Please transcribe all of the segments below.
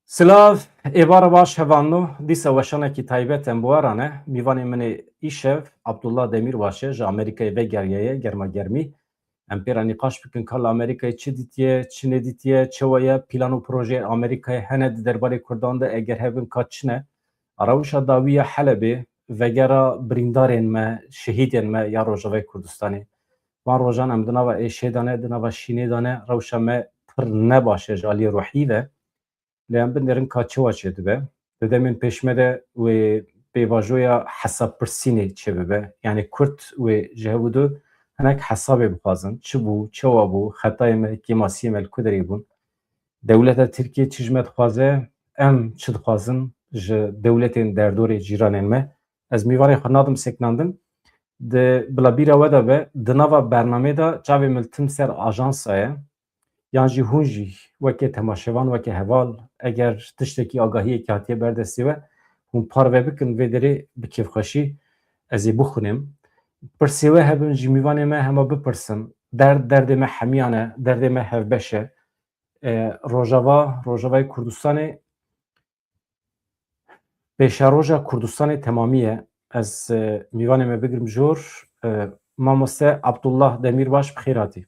Silav, êvar baş hevanno dîsa weşanekî taybet em buwaran e. Mîvanê min ê îşev Abdullah Demirbaş e ji Amerîkayê vegeriyeye germagermî. Em pê re nîqaş bikin ka li Amerîkayê çi dîtiye, çi nedîtiye, çawa ye pîlan û projeyên Amerîkayê hene di derbarê Kurdan de eger hevin ka çi ne? Rewşa dawî ya Helebê vegera birîndarên me, şehîdên me ya Rojavayê Kurdistanê. Van rojan em di nava êşê de ne, di nava şînê de ne, rewşa me pir ne baş e ji aliyê ruhî de. Lê binêrin ka çawa çê dibe. Di demên pêşme de wê pêvajoya hesapirsînê çê bibe. Yani Kurd wê ji hevû du hinek hesabê bixwazin. Çi bû, çawa bû, xetayê me, kêmasiyê me li ku derê bûn. Dewleta Tirkiye çi ji me dixwaze, em çi dixwazin ji dewletên derdorê cîranên me. Ez mîvanê xwe nadim seknandin. Bila bîra we de be, di nava bernamê de çavê miltim ser ajansa ye. Yan jî hûn jî wekî temaşevan, wekî heval eger tiştekî agahiyekî hatiye berdestê we hûn par ve bikin vê derê bi kêfxweşî ez ê bixwînim. Pirsê we hebin ji mîvanê me hema bipirsin. Derdê me hemiyan e, derdê me hevbeş e. Rojavayê Kurdistanê pêşaroja Kurdistanê temamî ye. Ez mîvanê me bigirim jor. Mamoste Abdullah Demirbaş bi xêr hatî.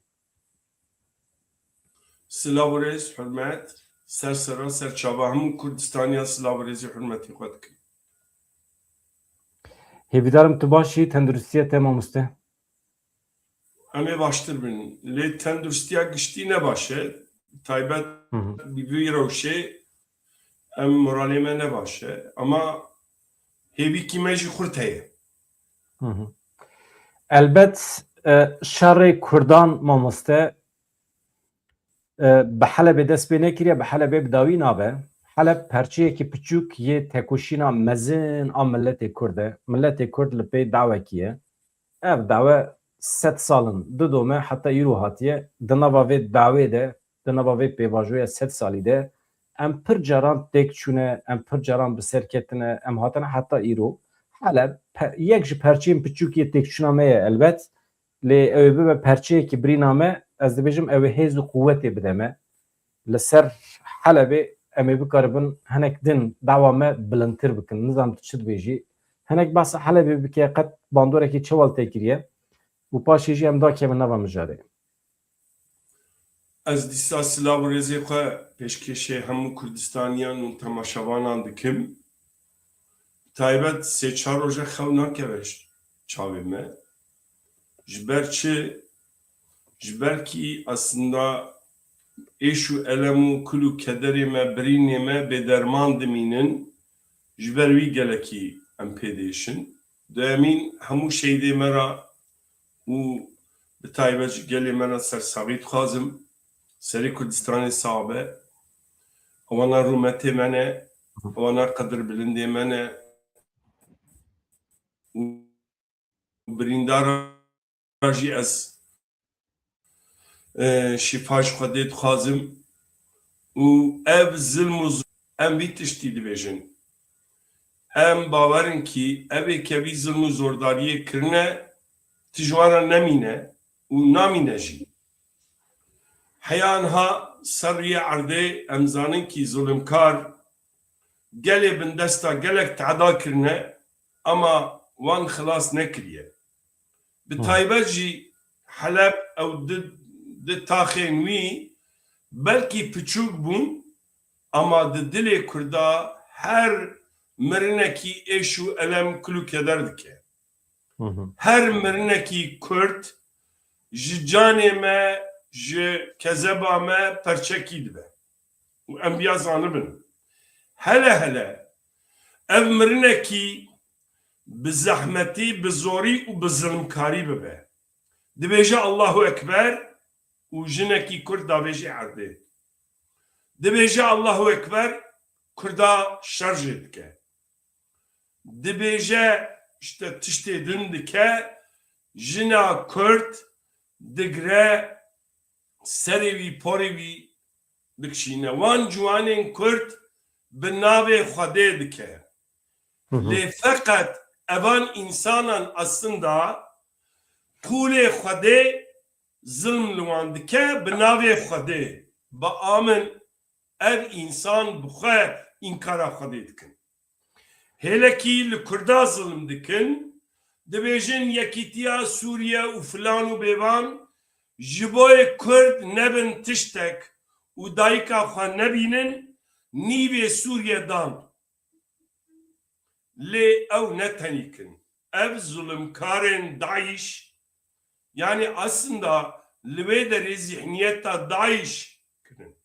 Silav rêz hürmet, sersera serçava hemû Kurdistaniya silav rêzî hürmetî xwe dikim. Hêvîdarim tu baş î, tendurustiye te mamoste. Em ê baştir bin. Lê tendurustiya giştî ne baş e. Taybet bi vî rewşê em moralê me ne baş e. Ama hêvîkî me jî xurt heye. Elbet şerê Kurdan mamoste bi Helebê dest pê nekiriye, bi Helebê bi dawî nabe. Heleb perçeyekî piçûk yê tekoşîna mezin a milletê Kurd e. Milletê Kurd li pê dawekî ye. Ev dawe 100 salin didome heta îro hatiye. Di nava vê dawê de, di nava vê pêvajoya 100 salî de em pir caran têk çûne, em pir caran bi ser ketine, em hatine heta îro. Heleb yek ji perçeyên piçûkê têkçûna me ye elbet. Lê ew ê bibe perçeyekî birîna me, ez dibêjim ew ê hêz û quwetê bide me. Li ser Helebê em ê bikaribin hinek din dawa me bilindtir bikin. Nizam tu çi dibêjî. Hinek basa Helebê bike qet bandorekî çewal tê kiriye û paşê jî em dakemin nava mijarê. Ez dîsa silav rêzê xwe pêşkêşê hemû Kurdistaniyan û temaşevanan dikim. Taybet sê çar roja xew nakeve çavê me. Ji ber çi? Ji ber kî aslında êş û elem û kul û kederê me, birînê me bêderman dimînin. Ji ber wî gelekî em pê diêşin. Duyemîn hemû şehîdê me ra û bi taybet ji gelê me re sersavî dixwazim. Serê Kurdistanê sabe. Wana rûmetê me ne, wana qedirbilindê me ne û birîndara jî ez şîfa ji Xwedê dixwazim û ev zilm û em vî tiştî dibêjin. Em bawerin kî evê kevî zilm û zordariyê kirine ti ji wan re nemîne û namîne jî. Heya niha ser rûyê erdê em zanin kî zulmkar gelê bin desta gelek teada kirine ama wan xilas nekiriye. Bi taybet jî Heleb ew di taxên wî belkî piçûk bûn ama di dilê Kurda her mirinekî êş û elem kul û keder dike. Her mirinekî Kurd ji canê me, ji kezeba me perçekî dibe. û em biya zanibin. Hele hele ev mirinekî bi zehmetî, bi zorî û bi zilmkarî bibe. Dibêje Allahu Ekber û jinekî Kurd davêjî erdê. Dibêje Allahu Ekber, Kurda şer jê dike. Dibêje işte tiştê din dike, jina Kurd digre serê wî porê wî dikişîne. Wan ciwanên Kurd bi navê Xwedê dike. Lê feqet evan însanan aslında pûlê Xwedê zilm li wan dike bi navê Xwedê. Ba amin ev insan bixwe inkara Xwedê dikin. Hêlekî li Kurda zilim dikin, dibêjin yekîtiya Sûriye û filan û bêvan ji bo Kurd nebin tiştek û dayika xwe nebînin, nîvê Sûriye dan. Lê ew netenîkin. Ev zulmkarên Daesh, yani aslında li wê derê zihniyeta Daesh kirin.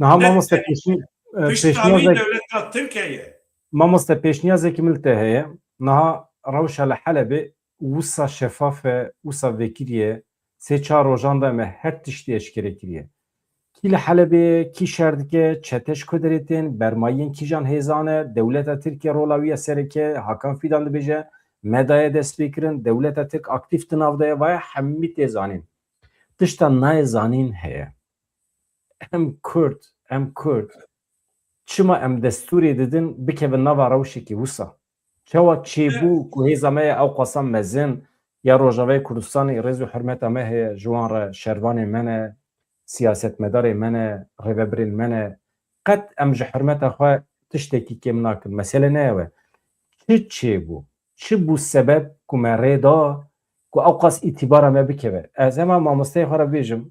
Niha Ne mamoste tenîkin. Piştavî devleta Tirkiye. mamoste pêşniyazekî min li te heye. Niha rewşa li Helebê wisa şefaf e, wisa vekiriye sê çar rojan de me her tiştî eşkere kiriye. Kî li Helebê kî şer dike, çeteş ku derêtên, bermayiyên kîjan hêzan e, dewleta Tirkiye rola wî ya sereke, Hakan Fidan dibêje, medaya dest pê kirin, dewleta Tirk aktif di nav de ye, vaya hemî tê zanîn. Tişta nayê zanîn heye. Em Kurd, çima em destûrê didin bikevin nava rewşekî wisa. Çawa çêbû ku hêza me ye ew qasam mezin ya Rojavayê Kurdistanê rêz û hirmeta me heye, ji wan re şervanê me ne, siyasetmedarê me ne, rêveberên me ne. Qet em ji hirmeta xwe tiştekî kêm nakin. Mesele ne ye we? Çi çêbû? Çi bû sebeb ku me rê da ku ew qas îtîbara me bikeve? Ez hema mamosteyê xwe re bêjim,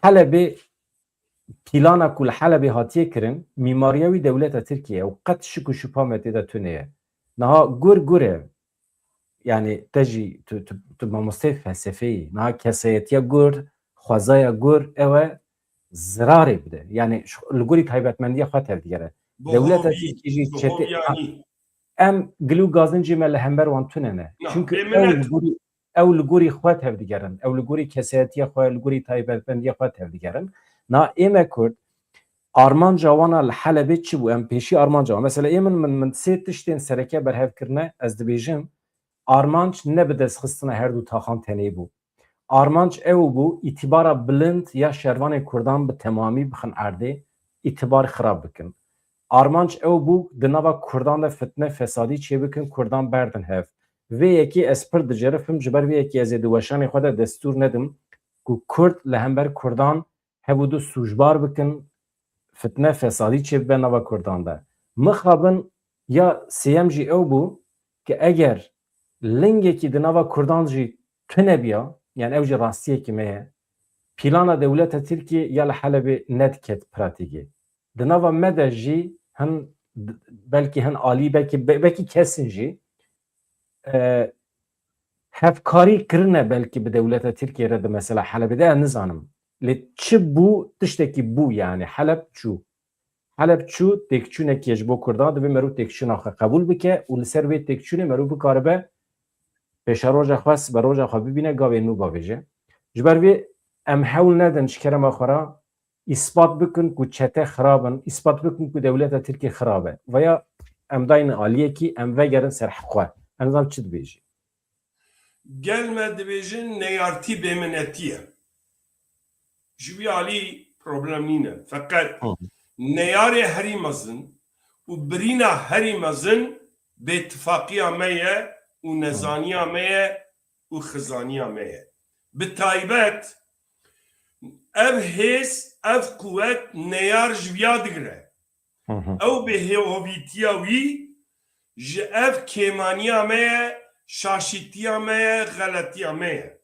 Helebê plana ku li Helebê hatiye kirin, mîmariya wî dewleta Tirkiye û qet şik û şüpha me tê de tune ye. Niha gur e. Yani te jî tu mamosteyê felsefeyî. Niha kesayetiya gur, xwezaya gur ew e zirarê bide. Yani li gorî taybetmendiya xwe tevdigere. Dewleta Tirkiye jî çetê em gil û gazincê me li hember wan tune ne. Çünkü ew li gorî xwe tevdigerin. Ew li gorî kesayetiya xwe, li gorî taybetmendiya xwe tevdigerin. Na ême Kurd armanca wana li Helebê çi bû? Em pêşî armanca wan. Mesela ê min sê tiştên sereke berhevkirine ez dibêjim armanc ne bi destxistina her du taxan tenê bû. Armanc ew bû îtîbara bilind ya şervanê Kurdan bi temamî bixin erdê, îtîbar xirab bikin. Armanc ew bû di nava Kurdan de fitne fesadî çêbikin, Kurdan berdin hev. Vê yekî ez pir dicerifim ji ber vê yekî ez ê di weşanê xwe de destûr nedim ku Kurd li hember Kurdan hebû du sûjbar bikin, fitne fesadî çêbibe nava Kurdan de. Mixabin ya sêyem jî ew bû ki eger lingekî di nava Kurdan jî tune biya, yani ew jî rastiyekî me ye, plana dewleta Tirkiye ya li Helebê nediket pratikê. Di nava me de jî hin belkî hin alî belkî kesin jî hevkarî kirine belkî bi dewleta Tirkiye re de mesela Helebê de ez nizanim. Lê çi bû tiştekî bû yani Heleb çû. Heleb çû têkçûnekî ji bo Kurdan divê merû têkçûna xwe qebûl bike û li ser vê têkçûnê merû bikaribe pêşeroja xwe siberoja xwe bibîne gavê nû bavêje. Ji ber vê em hewl nedin ji kerema xwe re îspat bikin ku çete xirab in, îspat bikin ku dewleta Tirkiye xirab e. Veya em dayînin aliyekî em vegerin ser xwe. Em nizam çi dibêjî. Gelme dibêjin neyartî bêminetî ye. Ji wî alî problem nîne. Feqet neyarê herî mezin û birîna herî mezin bêtifaqiya me ye û nezaniya me ye û xizaniya me ye. Bi taybet ev hêz, ev quwet neyar ji viya digire. Ew bi hêvîtiya wî ji ev kêmaniya me ye, şaşîtiya me ye, xeletiya me ye.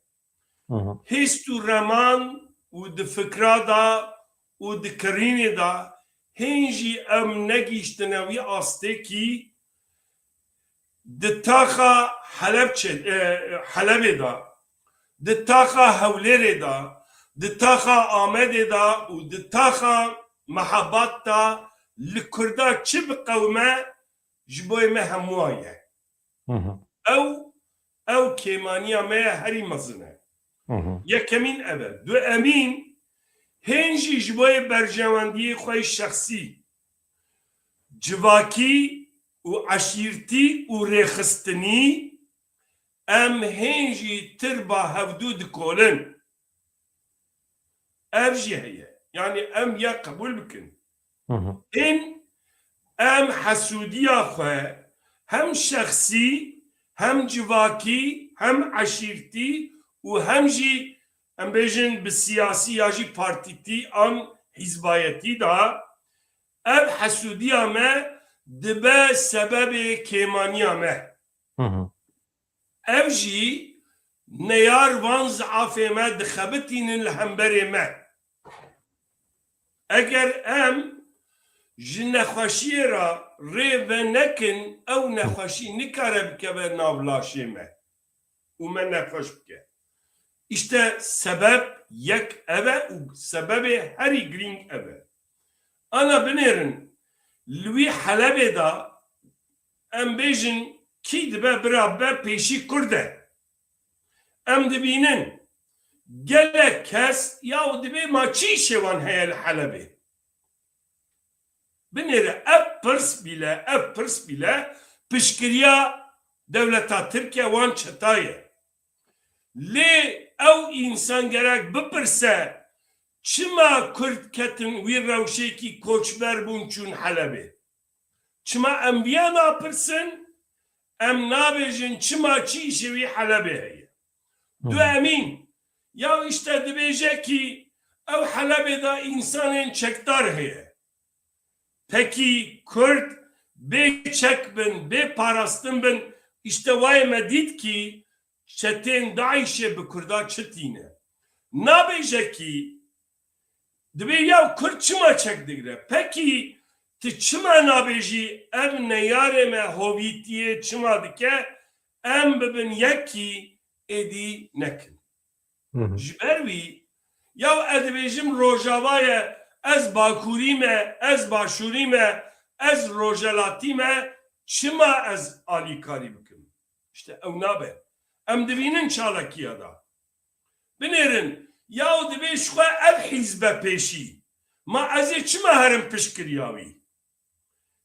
Hêst û reman û di fikra da û di kirînê da hên jî em negîştine wî astekî di taxa Helebê da, di taxa Hewlêrê da, di taxa Amedê da û di taxa Mehebat da li Kurda çi biqewme ji bo me hemû ye. Ew kêmaniya me ye herî mezin e. Yekemîn ev e. Du emîn hên jî ji bo berjewendiyê xwe şexsî, civakî û eşîrtî û rêxistinî em hên jî tir ba hevdû dikolin. Ev jî heye. Yani em ya qebûl bikin. Hên em hesûdiya xwe hem şexsî, hem civakî, hem eşîrtî û hem jî em bêjin bi siyasî ya jî partîtî an hîzbayetî da ev hesûdiya me dibe sebebê kêmaniya me. Ev jî neyar van zafê me dixebitînin li hemberê me. Eger em ji nexweşiyê ra rê venekin ew nexweşî nikare bikeve nav laşê me û me nexweş bike. İşte sebep yek ev e û sebebê herî girîng ev e. Ana binêrin li wî Helebê da em bêjin kî dibe biraber pêşî Kurd e. Em dibînin gelek kes ya dibe ma çî şêwan heye li Helebê. Binêre ev pirs bîle piştgiriya dewleta Tirkiye wan çetaye. Lê ew însan gerek bipirse çima Kurd ketin wî rewşekî koçber bûn çûn Helebê? Çima em viya napirsin, em nabêjin çima çî îşê wî Helebê heye. Du emîn, ya işte dibêje kî ew Helebê da însanên çekdar heye. Peki Kurd bê çek bin, bê parastin bin, işte wayê me dît kî çetên Daişê bi Kurda çitîne. Nabêje kî dibe ya Kurd çima çek digre. Peki ti çima nabêjî ev neyarê me hovîtiyê çima dike em bibin yekî êdî nekin. Ji ber wî ya ez dibêjim Rojavayê ez Bakurî me, ez Başûrî me, ez Rojelatî me çima ez alîkarî bikim. İşte ew nabe. Em dibînin çalakiya da. Binêrin ya dibe xwe ev hîzbe pêşî. Ma ez ê çima herim piştgiriya wî?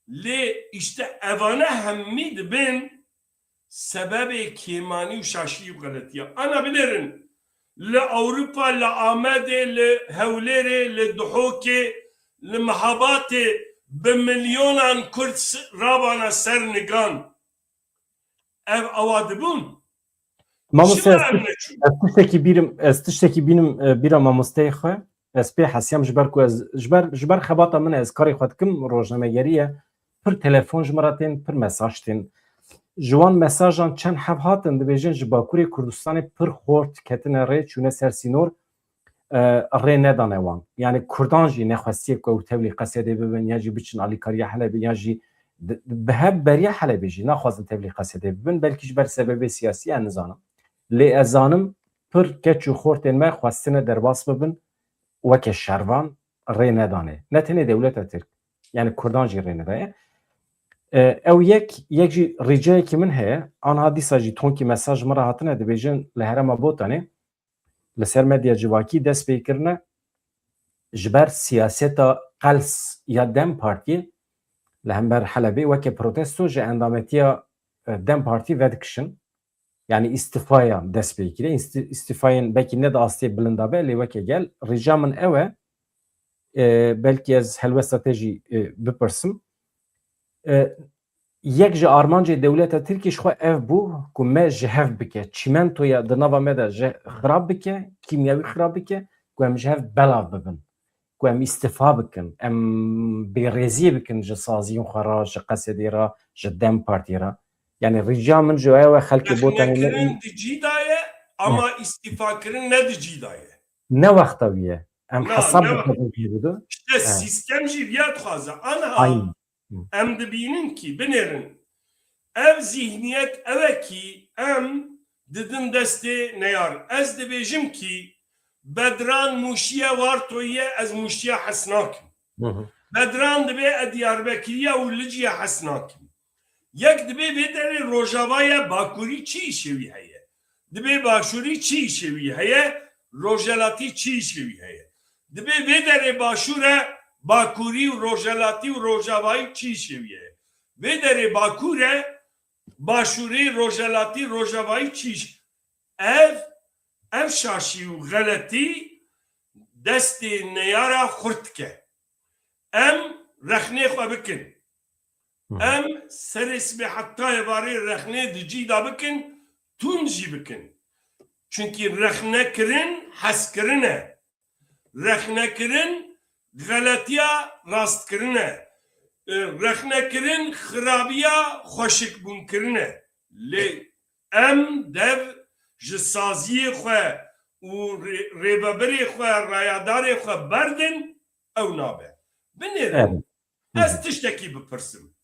Lê işte evane hemî dibin sebebê kêmanî û şaşî û xeletiya. Ana binêrin li Ewropa, li Amedê, li Hewlêrê, li Duhokê, li Mehabatê bi milyonan Kurd rabana ser nigan. Ev awa dibûn. Mamoste ez tiştekî bînim bîra mamosteyê xwe ez pê hesiyam ji ber ku ez ji ber xebata min ez karê xwe dikim rojnamegerî pir telefon ji me re tên pir mesaj tên ji wan mesajan çend hev hatin dibêjin ji Bakurê Kurdistanê pir xort ketine rê çûne ser sînor rê nedane wan. Yani Kurdan jî nexwestiye ku ew tevlî Qesedê bibin ya jî biçin alîkariya Helebê ya jî bi hev beriya Helebê jî naxwazin tevlî Qesedê bibin belkî ji ber sebebê siyasî ez nizanim. Lê ez zanim pir keç û xortên me xwestine derbas bibin weke şervan rê nedanê. Ne tenê dewleta Tirk yani Kurdan jî rê nedaye. Ew yek jî rîcayekî min heye anha dîsa jî tonkî mesaj me re hatine dibêjin li Herêma Botanê li ser medya civakî dest pê kirine ji ber siyaseta Qels ya Dem Partiyê li hember Helebê weke protesto ji endametiya Dem Partî vedikişin. Yani istifaya dest pê kire. İstifayên belkî ne de astê bilinda be lê weke gel. Rîca min ew e belkî ez helwesta te jî bipirsim. Yek ji armancê dewleta Tirkiye ji xwe ev bû ku me ji hev bike. Çîmentoya di nava me de ji xirab bike, kîmyawî xirab bike ku em ji hev belav bibin. Ku em îstifa bikin. Em bêrêziyê bikin ji saziyên xwe ra, ji Qesedê ra, ji Dem Partiyê ra. Yani rîca min ji ew e xelkê Botanê di cî daye ama îstîfakirin ne di cî daye. Ne wexta wî ye. Em hesab bikin. İşte sistem jî viya dixwaze. Anha em dibînin kî binêrin ev zihniyet ev kî em didin destê neyar. Ez dibêjim kî Bedran Mûşiye Wartoyê ez Mûşiya hes nakim. Bedran dibe Diyarbekiriya û Licya hes nakim. Yek dibe vê derê Rojavaya Bakurî çi îşê wî heye? Dibe Başûrî çi îşê wî heye? Rojelatî çi îşê wî heye? Dibe vê derê Başûr Bakurî û Rojelatî û Rojavayî çi îşê wî heye? Vê derê Bakur Başûrî Rojelatî Rojavayî çi îş? Ev şaşî û xeletî destê neyara xurt dike. Em rexnê xwe bikin. Em serê sibê hetayê barê rexnê di cî da bikin, tûn jî bikin. Çünkü rexnekirin heskirine. Rexnekirin galatiya rastkirine. Rexnekirin xirabiya xoşikbûnkirine. Lê em dev ji saziyê xwe û rêveberê xwe rayadarê xwe berdin ew nabe. Binêrin ez tiştekî bipirsim.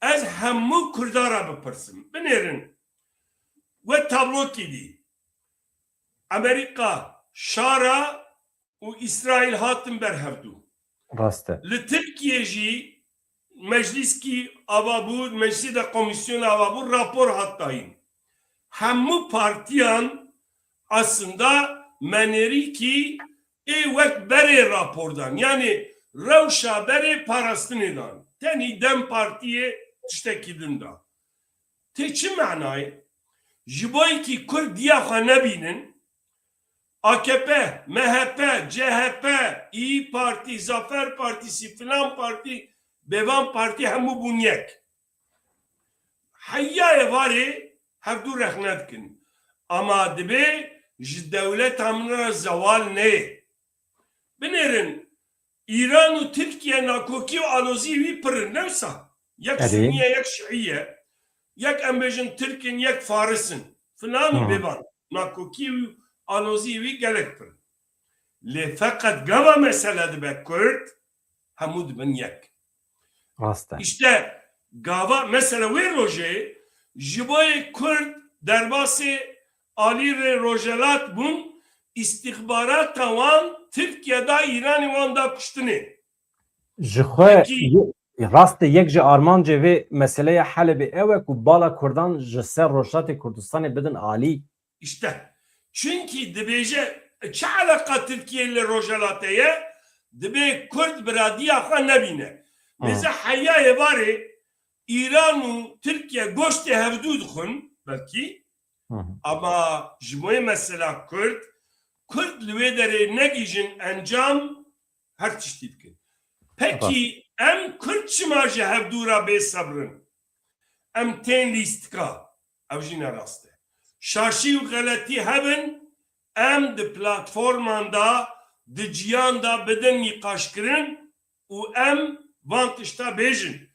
Ez hemû Kurdara bipirsim. Binêrin we tablokî dî. Amerika, Şara û İsrail hatin berhevdû. Rast e. Li Tirkiye jî mecliskî avabû, meclisê de komisyona avabû rapor hat dayîn. Hemû partiyan aslında menêrî kî ê wek berê rapordan. Yani rewşa berê parastinê dan. Tenî Dem Partiyê tiştekî din da. Tê çi menayê? Ji bo yekî Kurd diya xwe nebînin, AKP, MHP, CHP, İYİ Parti, Zafer Partisi, filan parti, Bevan Parti hemû bûn yek. Heyayê varê hevdû rexne dikin. Ama dibe ji dewleta min re zewal neyê. Binêrin İran û Tirkiye nakokî û alozî wî pirin newsa. Yek Sünniye, yek Şiiye, yek em bêjin Tirkin, yek Farisin. Filan û bevan. Nakokî û alozî wî gelek pirin. Lê feqet gava mesele dibe Kurd, hemû dibin yek. Rast e. İşte gava mesela wê rojê ji bo yê Kurd derbasê alî rojelat bûn istihbarata wan Tirkiye'da İranê wan da kuştinê. Ji xwe Peki- rast e yek ji armancê vê meseleya Helebê ew e ku bala Kurdan ji ser Rojhilatê Kurdistanê bidin alî. İşte çünkü dibêje çi alaka Tirkiye ile rojelateye dibe Kurd biradiya xwe nebîne. Lêze heyayê varê İran û Tirkiye goştê hevdû dixwin belkî. Ama ji bo yê mesela Kurd li wê derê negîjin encam her tiştî dikin. Peki em Kurd çima ji hevdûra bêsebrin? Em tên lîstika. Ew jî ne rast e. Şaşî û xeletî hebin em di platforman da di ciyan da bidin nîqaşkirin û em van tişta bêjin.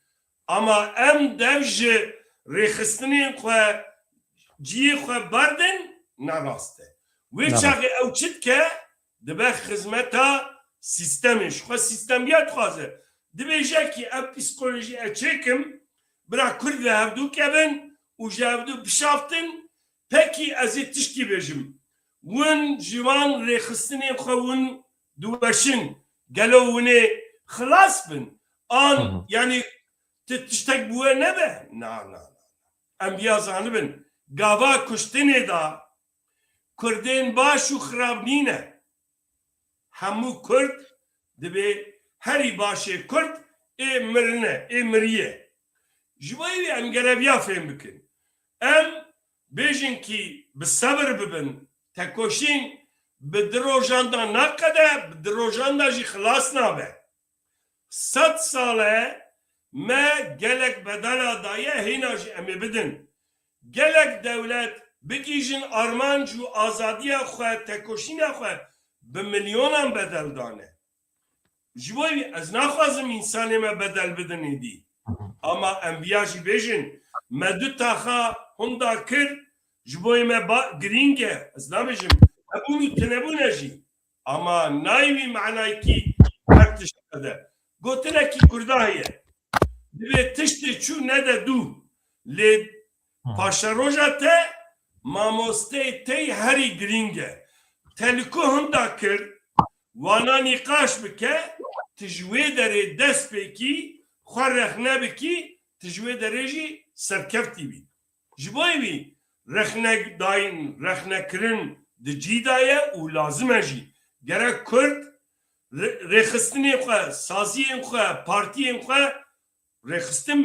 Ama em dev ji rêxistinên xwe ciyê xwe berdin ne rast e. Wê çaxê ew çi dike dibe xizmeta sistemê. Ji xwe sistemiya dixwaze. Dibêje kî ev psikolojî ev çêkim bira Kurd ve hevdû kevin û ji hevdû bişaftin. Pekî ez ê tiştî bêjim. Win ji wan rêxistinên xwe win diweşin. Gelo winê xilas bin. An yani tiştek bûye nebe? Na. Em biya zanibin. Gava kuştinê da Kurdên baş û xirab nîne. Hemû Kurd dibe herî başê Kurd ê mirine, ê miriye. Ji bo wê em gereviya fêm bikin. Em bêjin kî bi sebir bibin, tekoşîn bi dirojan da naqede, bi dirojan da jî xilas nabe. 100 sale me gelek bedela daye hêna jî em ê bidin. Gelek dewlet bigîjin armanc û azadiya xwe, tekoşîna xwe bi milyonan bedel dane. Ji bo wê ez naxwazim însanê me bedel bidin êdî. Ama em biya jî bêjin me du taxa hunda kir ji bo me girîng e. Ez nabêjim hebûn û tunebûne jî. Ama nayî meعنayekî her tişt de. Gotinekî Kurda heye. Divê tiştê çû nede dû. Lê paşeroja te mamosteyê tey herî girîng e. Teliko hunda kir wana nîqaş bike ti ji wê derê dest pêkî xwe rexne bikî ti ji wê derê jî serkeftî bî. Ji bo wî rexne dayîn rexnekirin di cî daye û lazim e jî. Gerek Kurd rêxistinê xwe, saziyên xwe, partiyên xwe rêxistin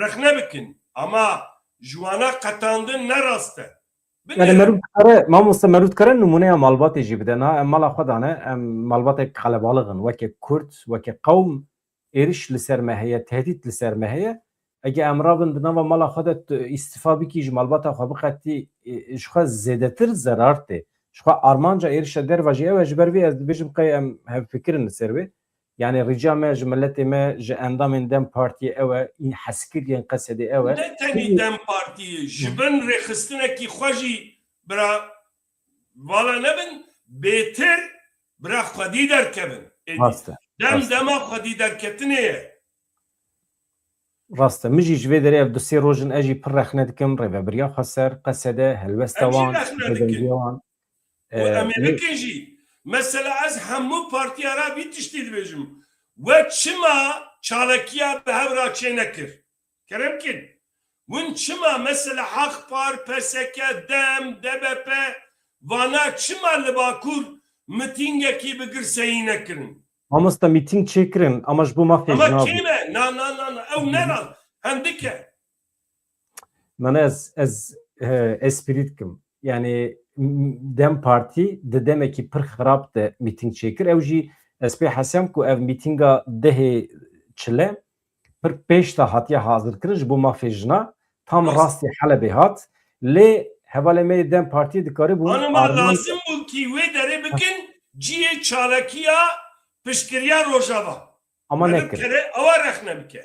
rexne bikin. Ama ji wana qetandin ne rast e. Yani mamoste merûdkare numuneya malbatê jî bide na em mala xwe dane em malbatek qelebalixin weke Kurd weke qewm êriş li ser me heye tehdît li ser me heye اگه امرابن دنوا مالا خودت استفا بکی جمالباتا خو بخاطی شخوا زیادتر ضرر ته شخوا آرمانجا ایرش در واجی او جبر وی از بیجم قیم هم فکرن سروی yani rica me ji milletê me ji endamên Dem Partiyê ew e heskiriyên qesedê ew e Ne tenî Dem Partiyê ji bin rêxistinekî xwe jî bira vala nebin bêtir bira xwedî derkevin. rast e Dem dema xwedî derketinê ye. rast e min jî ji vê derê ev du sê rojin ez jî pir rexne dikim rêveberiya Xweser qesedê helwesta Em jî wan rexne dikin. rêveberiya wan Em ê bikin jî mesela ez hemû partiya ra vî tiştî dibêjim we çima çalakiya bi hev ra çê nekir kerem kin hûn çima mesela Haqpar, PSK, Dem, DBP vana çima li Bakur mitingekî bi girseyî nekirin. Mamosta mîting çêkirin ama ji bo mafê Ama jinavê kême na ew neran hemdike. Mane ez esprit dikim yani Dem Partî di demekî pir xirab de mîting çêkir ew jî ez pê hesem ku ev mîtinga dehê çile pir pêş de hatiye hazirkirin ji bo mafê jina tam rastî Helebê hat lê hevalê me Dem Partî dikarî bû Hanıma lazım bû ki wê derê bikin ciyê çalakiya piştgiriya Rojava. ama nekir. Ewa rexne bike.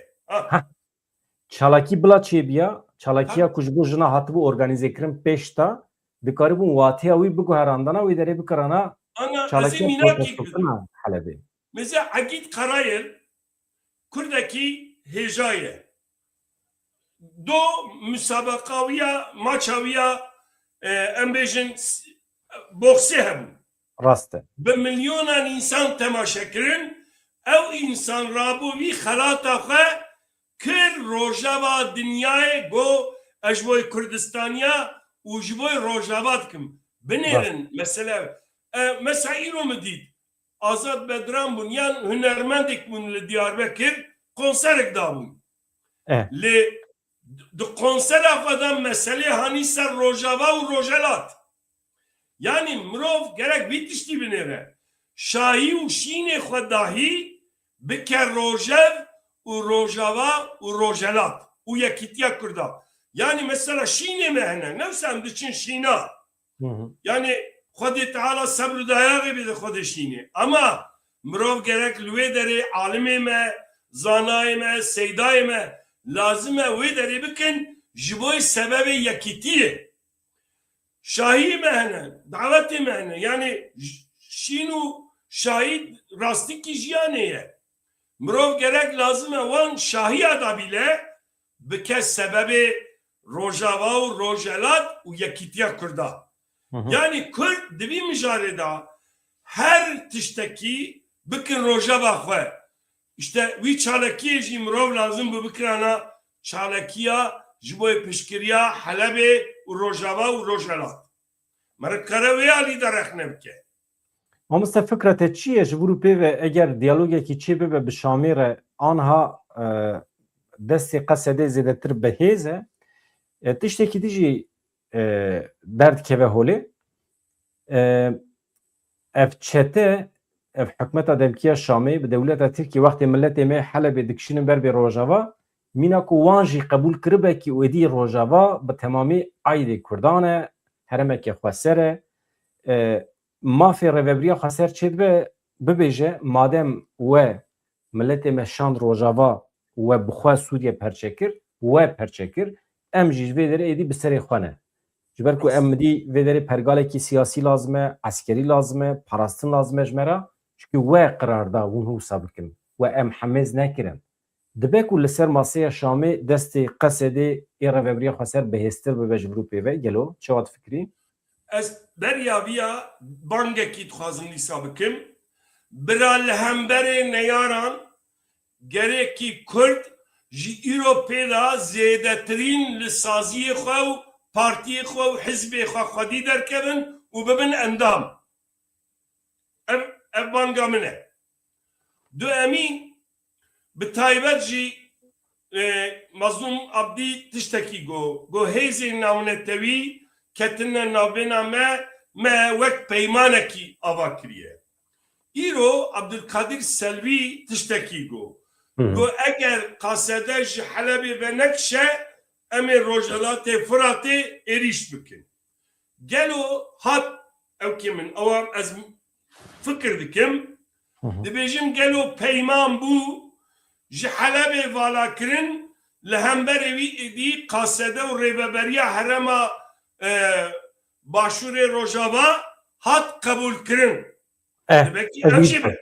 Çalakî bila çêbiya çalakiya ku ji bo jina hatibû organizêkirin pêş de dikarî bûn watiya wî biguherandana wê derê bikirana Ana ezî çalakiya mînakî protestkirina Helebê. Mesela Agit Karayel Kurdekî hêjaye. Do müsabakawiya maçawiya em bêjin boksê hebû. Rast e. Bi milyonan insan temaşe kirin ew insan rabû vî xelata xwe kir rojava dinyayê got ez ji bo Kurdistaniya û ji bo Rojava dikim. Binêrin mesela mesela îro min dît Azad Bedran bûn yan hunermendek bûn li Diyarbekir konserek dabûn. Lê di konsera xwe de meselê hanî ser Rojava û Rojelat. Yani mirov gerek vî tiştî binêre. Şahî û şînê xwe dahî bike Rojev û Rojava û Rojelat û yekîtiya Kurda. Yani mesela şînê me hene newsem diçin şîna. Yani Xwedê Teala sebr û dayagê bêde Xwedê şînê. Ama mirov gerek li wê derê alimê me, zanayê me, seydayê me lazim e wê derê bikin ji bo sebebê yekîtiyê. Şahî me hene, davetê me hene. Yani şîn û şahî rastikî jiyanê ye. Mirov gerek lazim e wan şahiya da bîle bike sebebê Rojava û Rojelat û yekîtiya Kurda. Yani Kurd di vî mijarê da her tiştekî bikin Rojava xwe. İşte wî çalakiyê jî mirov lazim bi bikirana çalakiya ji bo piştgiriya Helebê û Rojava û Rojelat. Merkere wê alî de rexne bike. Mamosta fikra te çi ye ji vir û pêve eger diyalogekî çê bibe bi Şamê re anha destê qesedê zêdetir bihêz e tiştekî dijî derdkeve holê ev çete ev hikûmeta demkiya Şamê bi dewleta Tirkiye wextê milletê me Helebê dikişînin ber bê Rojava mîna ku wan jî qebûl kiribekî êdî Rojava bi temamî aydê Kurdan e heremekê Xweser e mafê rêveberiya Xweser çê dibe bibêje madem we milletê me şand Rojava we bi xwe Sûriye perçekir we perçekir em jî ji vê derê êdî bi serê xwe ne. Ji ber ku em midî vê derê pergalekî siyasî lazim e, eskerî lazim e, parastin lazim e ji me ra çünkü we qirar da hûn hûsa bikin we em hemêz nekirin. Dibe ku li ser masaya Şamê destê qesedê ê rêveberiya Xweser bihêztir bibe ji vir û pêve gelo çawa difikirî? Ez deryaviya bangekî dixwazim dîsa bikim bira li hemberê neyaran gerekî Kurd ji îro pêda zêdetirîn li saziyê xwe û partiyê xwe û hizbê xwe xwedî derkevin û bibin endam. Ev banga min e. Du emî bi taybet jî Mazlûm Abdî tiştekî got. Got hêzên navnetewî ketine navbêna me wek peymanekî ava kiriye. Îro Abdulkadir Selvî tiştekî got. گو اگر قصده جی حلبی و نکشه امی روجلات فرات ایریش بکن گلو هات او که من اوام از فکر دکم دبیجم گلو پیمان بو جی حلبی والا کرن لهمبر وی دی قصده و ریببریا حرما باشور روجاوا هات قبول کرن دبکی اوشی به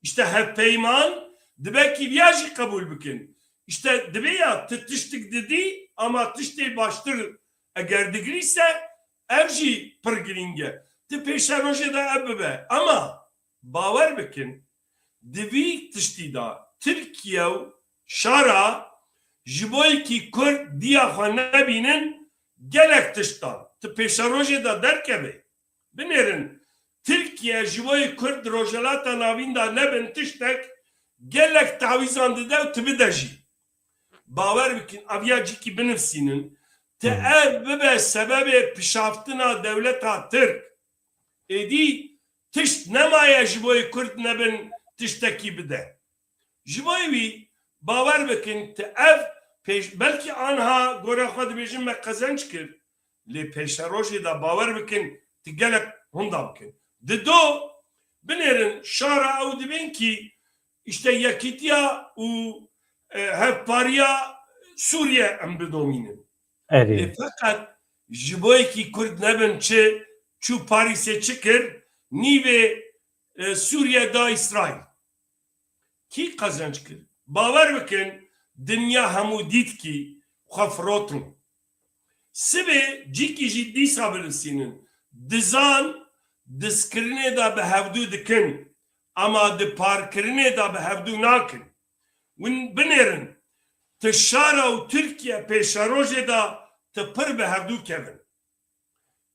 işte hep peyman dibeki viyajı kabul bikin. İşte dibe ya tiştik dedi ama tişti baştır eğer digriyse evji pırgiringe. Ti peşa roje da ebbe ama baver bikin. Divi tişti da Türkiye şara jiboy ki Kürt diya xanebinin gelek tiştan. Ti peşa roje da derkebe. Binerin Türkiye jiboy Kürt rojelata navinda nebin tiştek gelek tavizandı da tibidajı. Baver bikin avyacı ki benefsinin te ev bebe sebebi pişaftına devleta Türk edi tişt nemaya jiboy Kürt nebin tişteki bide. Jiboy vi baver bikin te ev belki anha gore xad bejim me kazanç kir li peşaroji da baver bikin te gelek hunda bikin. Dido binerin şara o dibin ki işte yakitiya u hevpariya Suriye em bidominin. Fakat jiboy ki Kürt nebin çi çu Paris'e çıkır nive Suriye da İsrail. Ki kazanç kır. Baver bikin dünya hemu dit ki xafrotun. Sibe ciki ciddi sabırısının dizan diskirine da be hevdu dikin ama di parkirine da be hevdu nakin. Win binerin tişara u Türkiye peşaroje da tıpır be hevdu kevin.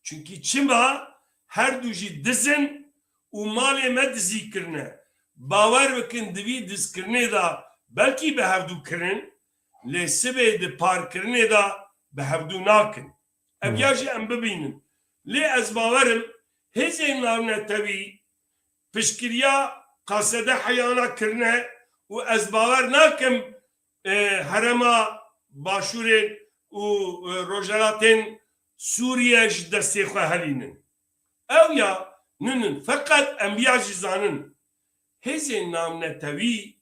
Çünkü çima her duji dizin u mali med zikirine baver bikin divi diskirine da belki be hevdu kirin le sibe di parkirine da be hevdu nakin. Ev yaji em bibinin. Le ez baverim hezin navne tabi pişkiriya kasede hayana kirne u ez baver nakim herema başurin u rojalatin Suriye ji destê xwe helînin. Ew ya ninin fakat enbiya jî zanin hezên navnetewî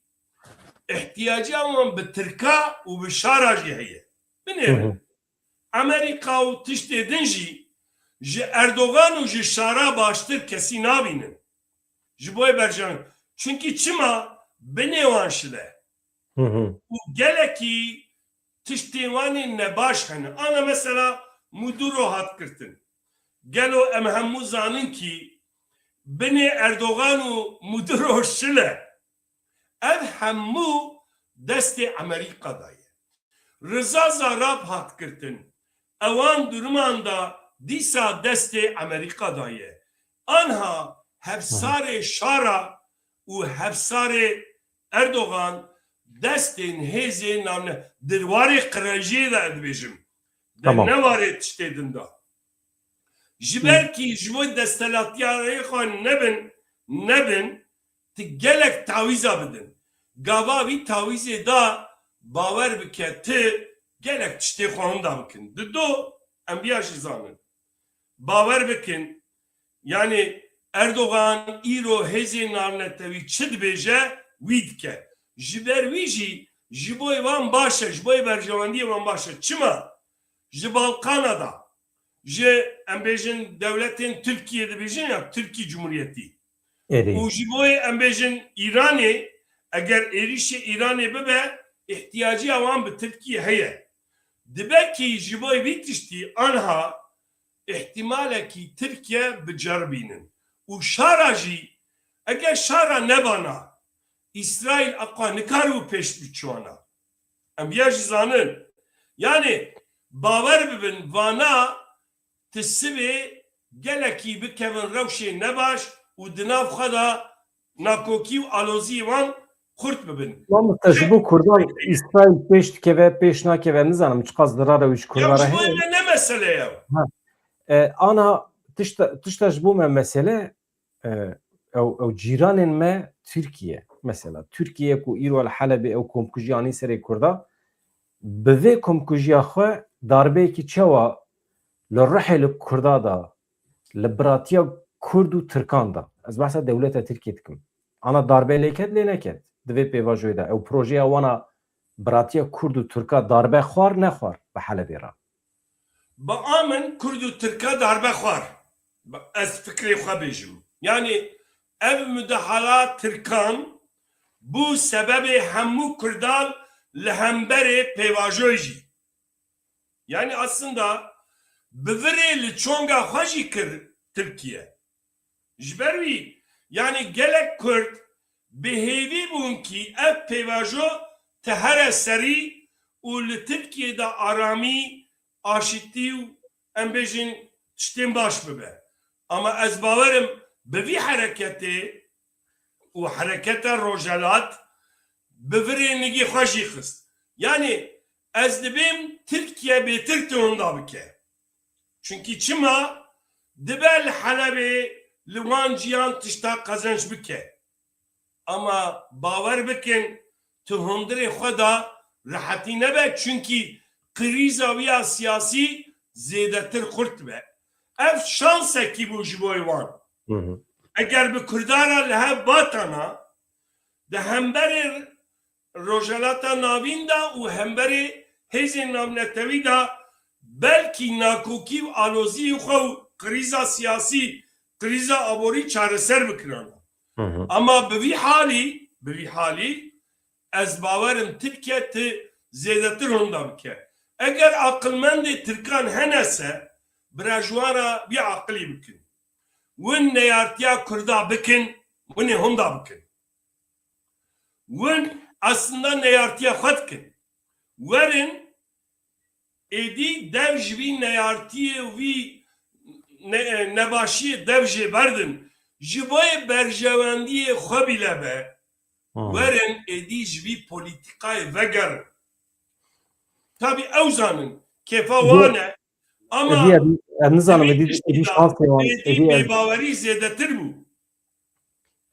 ihtiyaca wan bi tirka û bi şara jî heye. Binêrin Amerika û tiştê din jî ji Erdogan û ji şara baştir kesî nabînin. Ji bo berjan. Çünkü çima binê wan şile. û gelekî tiştên wanê nebaş hene. Ana mesela Muduro hat kirtin. Gelo em hemû zanin ki binê Erdogan û Muduro şile. Ev hemû destê Amerîkada ye. Rıza Zarrab hat kirtin. Ewan duruman da dîsa destê Amerîkada ye. Anha hevsarê şara û hevsarê Erdogan destên hêzên navne dirwarê qirejiyê de dibêjim. Tamam. Ne varê tiştê din da. Ji ber kî ji bo destelatiyarê xwe nebin ti gelek tawîza bidin. Gava wî tawîzê da bawer bike ti gelek tiştê xwe hunda bikin. Dido enbiya jî zanin. Bawer bikin yani Erdogan îro hêzên navnetewî çi dibêje wî dike. Ji ber wî jî ji bo wan baş e, ji bo berjewendiyê wan baş e. Çima? Ji Balkanada, ji em bêjin devletên Türkiye dibêjin ya Türkiye Cumhuriyetî. û ji bo em bêjin İranê eger êrişê İranê bibe ihtiyaciya wan bi Türkiye heye. Dibe ki ji bo wî tiştî anha ihtimalekî Türkiye biceribînin. û şara jî eger şara nebana İsrail aqwa nikar û pêş biçûna. Em ya jî zanin. Yani bawer bibin vana ti sibê gelekî bikevin rewşê nebaş û di nav xwe da nakokî û alozî wan xurt bibin. Mamta ji bo Kurdan İsrail pêş dikeve pêş nakeve nizanim çiqas dirara wî ji Ya Kurdara ji bo me ne mesele ye? ana tişta ji bo me mesele ew cîranên me Tirkiye. Mesela Tirkiye ku îro li Helebê ew komkujiyanî serê Kurda bi vê komkujiya xwe darbeyekî çawa li Rihê li Kurda da li biratiya Kurd û Tirkan da ez behsa dewleta Tirkiye dikim. Ana darbe lêket lê neket di vê pêvajoyê de ew projeya wana biratiya Kurd û Tirka darbe xwar nexwar bi Helebê re. Ba amin Kurd û Tirka darbe xwar. Ez fikrê xwe bêjim. Yani ev müdahala Tirkan bu sebebê hemû Kurdan li hemberê pêvajoyê jî. Yani aslında bi virê li çonga xwe jî kir Tirkiye. Ji ber wî yani gelek Kurd bihêvî bûn ki ev pêvajo te here serî û li Tirkiye de aramî aşîtî û em bêjin tiştên baş bibe. Ama ez bawerim bi vî hereketê û hereketa Rojelat bi virê nigî xwe jî xist. Yani ez dibêm Tirkiye bêtir tunda bike. Çünkü çima dibe li Helebê li wan ciyan tişta qezenç bike. Ama bawer bikin tu hundirê xwe da rahetî nebe çünkü krîza wî siyasî zêdetir xurt be. Ev şansekî bû ji bo wan. Eger bi Kurdara li hev batana di hemberê Rojelata navîn da û hemberê hêzên navnetewî da belkî nakokî û alozî xwe û krîza siyasî, krîza aborî çareser bikirin. Ama bi vî halî ez bawerim Tirkiye ti zêdetir hunda bike. Eger aqilmendê Tirkan henese birajwara vî aqilî bikin. Win neyartiya Kurda bikin, winê hunda bikin. Win aslında neyartiya xwe dikin. Werin êdî dev ji vî neyartiyê wî nebaşiyê dev jê berdin. Ji bo berjewendiyê xwe bîle be. Werin êdî ji vî polîtîkayê vegerin. Tabii ew zanin kêfa wan e ama nizanim êdî şansê wan bêbawerî zêdetir bû.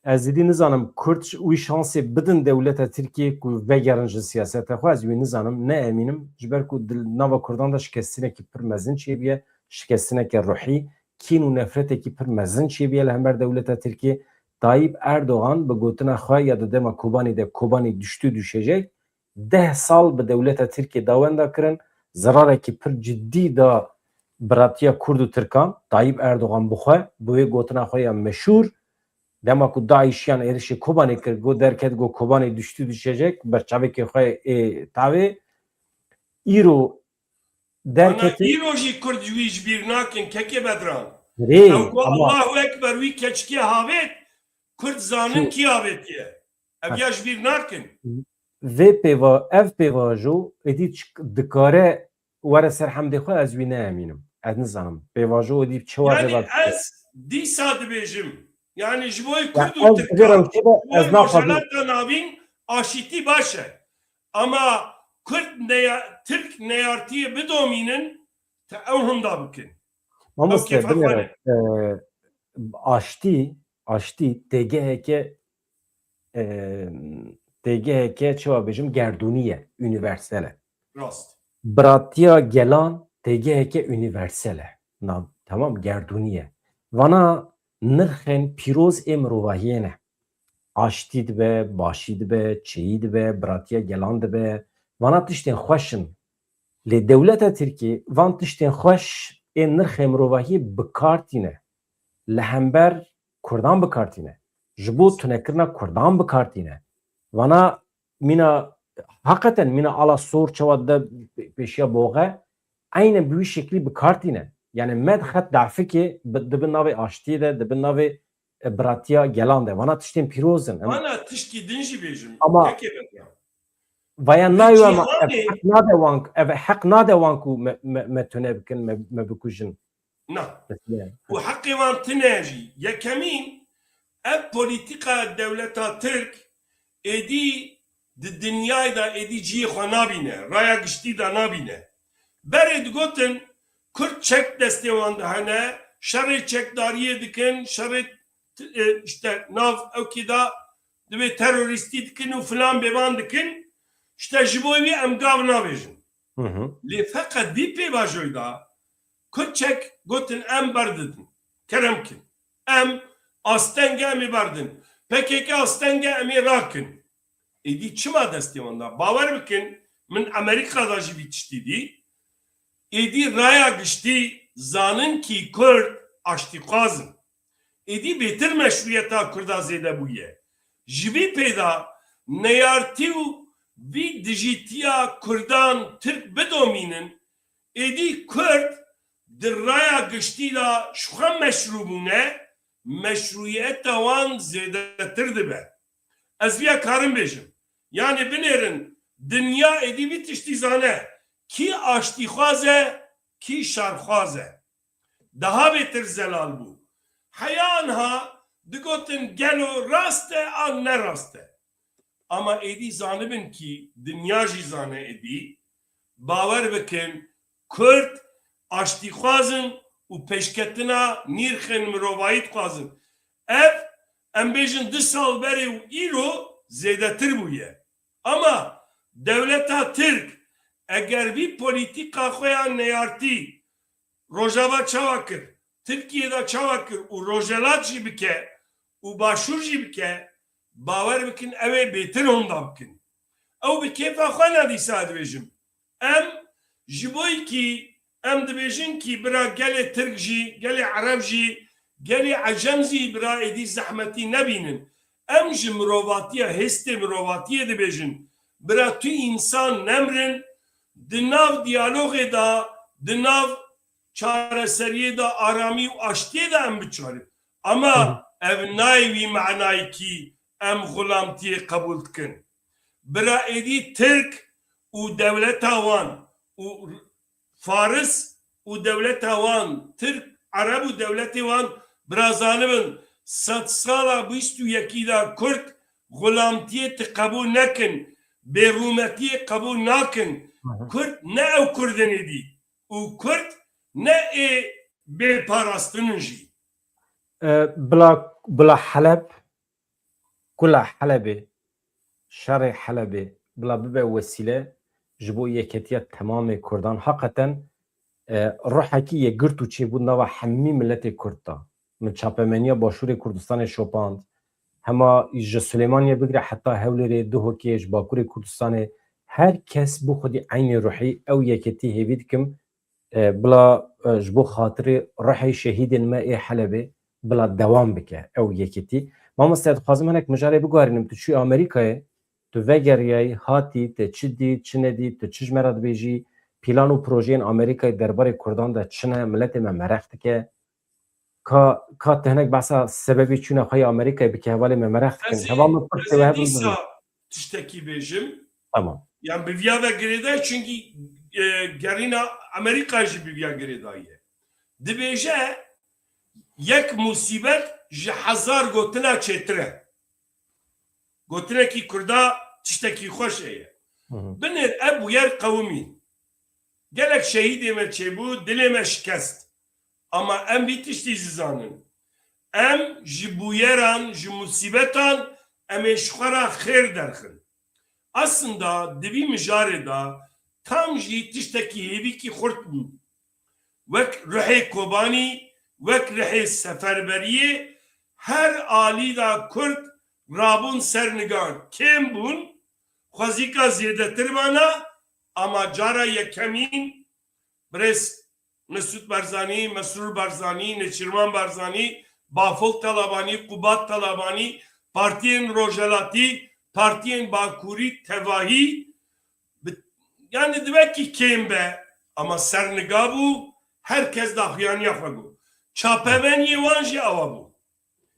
Ez êdî nizanim Kurd wî şansê bidin dewleta Tirkiye ku vegerin ji siyaseta xwe ez wî nizanim ne emînim ji ber ku nava Kurdan da şikestinekî pir mezin çêbiye şikestineke ruhî kîn û nefretekî pir mezin çêbiye li hember dewleta Tirkiye. Tayyip Erdoğan bi gotina xwe ya di dema Kobanî de Kobanî düştü düşecek 10 sal bi dewleta Tirkiye dawenda kirin zerarekî pir ciddî da biratiya Kurd û Tirkan Tayyip Erdoğan bixwe bi wê gotina xwe ya meşhur dema ku Daişiyan êrişê Kobanî kir got derket got Kobanî düştü düşecek berçavekê xwe tavê îro derketê îro jî Kurd wî ji bîr nakin kekê bedran. rê Allahu Ekber wî keçikê havêt Kurd zanin kî havêtiye. Ev ya ji bîr nakin. Vê ev pêvajo êdî dikare were ser hemdê xwe ez wî neemînim. Ez nizanim. Pêvajo êdî çawa Yani ez dîsa dibêjim. Yani ji bo Kurd û Tirkan ez naxwazim navîn aşîtî baş e. Ama Kurd Türk neyartiyê bidomînin te ew hunda bikin. mamoste binêre aştî TGHK çawa bêjim gerdûnî ye universal e. Rast. Biratiya gelan TGHK universal e. Tamam gerdûnî ye. Vana nirxên pîroz ê mirovahiyê ne. Aştî dibe, başî dibe, çêyî dibe, biratiya gelan dibe. Vana tiştên xweş in. Lê dewleta Tirkiye van tiştên xweş ên nirxê mirovahiyê bikartîne. Li hember Kurdan bikartîne. Ji bo tunekirina Kurdan bikartîne. Vana mîna hakikaten mîna ala sor çawa de pêşiya boğe aynen bi wî şeklî bikartîne. Yani med xet dafekê dibin navê aştiyê de dibin navê biratiya gelan de. Vana tiştên pîroz in. Vana tiştî din jî bêjim. Ama vaya nayê ama ev heq nade wan ku me tune bikin me bikujin. Na. û heqê wan tune jî yekemîn ev polîtîka dewleta Tirk êdî di dinyayê da êdî ciyê xwe nabîne. Raya giştî da nabîne. Berê digotin Kurd çek destê wan dihene, şerê çekdariyê dikin, şerê işte nav evkida ve teröristi dikin u filan bevan dikin işte jiboy bir emgav navejin. Li fakat bir pevajoyda küçük gotin em bardın. Keremkin. Em astenge emi bardın. PKK astenge emi rakın. Edi çima desti onda. Bavar bikin min Amerika'da jibi çtidi. Edi raya gişti zanın ki Kürt aştikazın. Edi betir meşruiyeta Kürda zede buye. Jibi peyda neyartiv vi dijitiya Kürdan Türk bedominin edi Kürt dirraya giştila şuha meşrubune meşruiyeta wan zedetir dibe. Ez viya karın bejim. Yani binerin dünya edi bir tiştizane ki aştixaze ki şarxaze. Daha beter zelal bu. Hayanha digotin gelo raste an ne raste. Ama edi zanibin ki dünya jizane edi baver bikin Kürt aştixazın u peşketina nirxin mirovayit xazın. Ev em bejin 2 sal beri u îro zêdetir bûye. Ama devleta Türk eğer bir politika xweya neyartî Rojava çawa kir, Türkiye'de çawa kir û rojelat jî bike û başûr jî bike bawer bikin ew ê bêtir honda bikin. Ew bi kêfa xwe nedîsa dibêjim. Em ji bo yekî em dibêjin ki bira gelê Türk jî, gelê Ereb jî, gelê Ecem jî bira êdî zehmetî nebînin. Em ji mirovatiya hestê mirovatiyê dibêjin. Bira tu insan nemrin di nav diyalogê da, di nav çareseriyê da aramî û aştiyê da em biçarin. Ama ev nayê wî menayê ki em gulamtiyê qebûl dikin. Bira êdî Türk û devleta wan û Faris û devleta wan, Türk, Ereb û devletê wan bira zanibin 100 sala 21 da Kürt gulamtiyê te qebûl nekin, bêrûmetiyê qebûl nakin. Kürt ne ew Kurdin êdî û Kürt ne ê bêparastinin jî. Bila Heleb kula Helebê şerê Helebê bila bibe wesîle ji bo yeketiya temamê Kurdan hakikaten ruhekî yekgirt û çêbûn nava hemî milletê Kurd da. Min çapemeniya Başûrê Kurdistanê şopand. Hema ji Süleymaniyê bigire heta Hewlêrê, Duhokê, ji Bakurê Kurdistanê her kes bu xwedî eynê ruhî ew yeketî hêvî dikim bila ji bo xatirê ruhê şehîdên me ê Helebê bila dewam bike ew yeketî. Mamoste dixwazim hinek mijarê biguherînim tu çûyî Amerîkayê tu vegeriyayî hatî te çi dî çi nedî tu çi ji me re dibêjî pîlan û projeyên Amerîkayê derbarê Kurdan de çi ne milletê me merex dike ka te hinek behsa sebebî çûna xwe yê Amerîkayê bike hevalê me merex dikin heval min pir tê hevin dîsa tiştekî bêjim. Tamam. Yani bi viya ve girêda çünkü gerîna Amerîka jî bi viya girêda ye. Dibêje yek musîbet ji hezar gotina çêtir e. Gotinekî Kurda tiştekî xweş heye. Binêr ev bûyer qewimî. Gelek şehîdê me çêbû, dilê me şikest. Ama em vî tiştî zizanin. Em ji bûyeran, ji musîbetan em ê ji xwe re xêr derxin. Aslında divî mijarê da tam jî tiştekî hêvîkî xurt bû. Wek rihê Kobanî, wek rihê seferberiyê her alî da Kurd rabûn sernigar. Kêm bûn, xwezîka zêdetir bana ama cara yekemîn birêz Mesut Barzanî, Mesrûr Barzanî, Neçirvan Barzanî, Baful Talabanî, Qubat Talabanî, partiyên Rojelatî, partiyên Bakurî, Tevahî yani divekî kêm be ama serniga bû herkes da xuyaniya xwe bû. Çapemeniyê wan jî awa bû.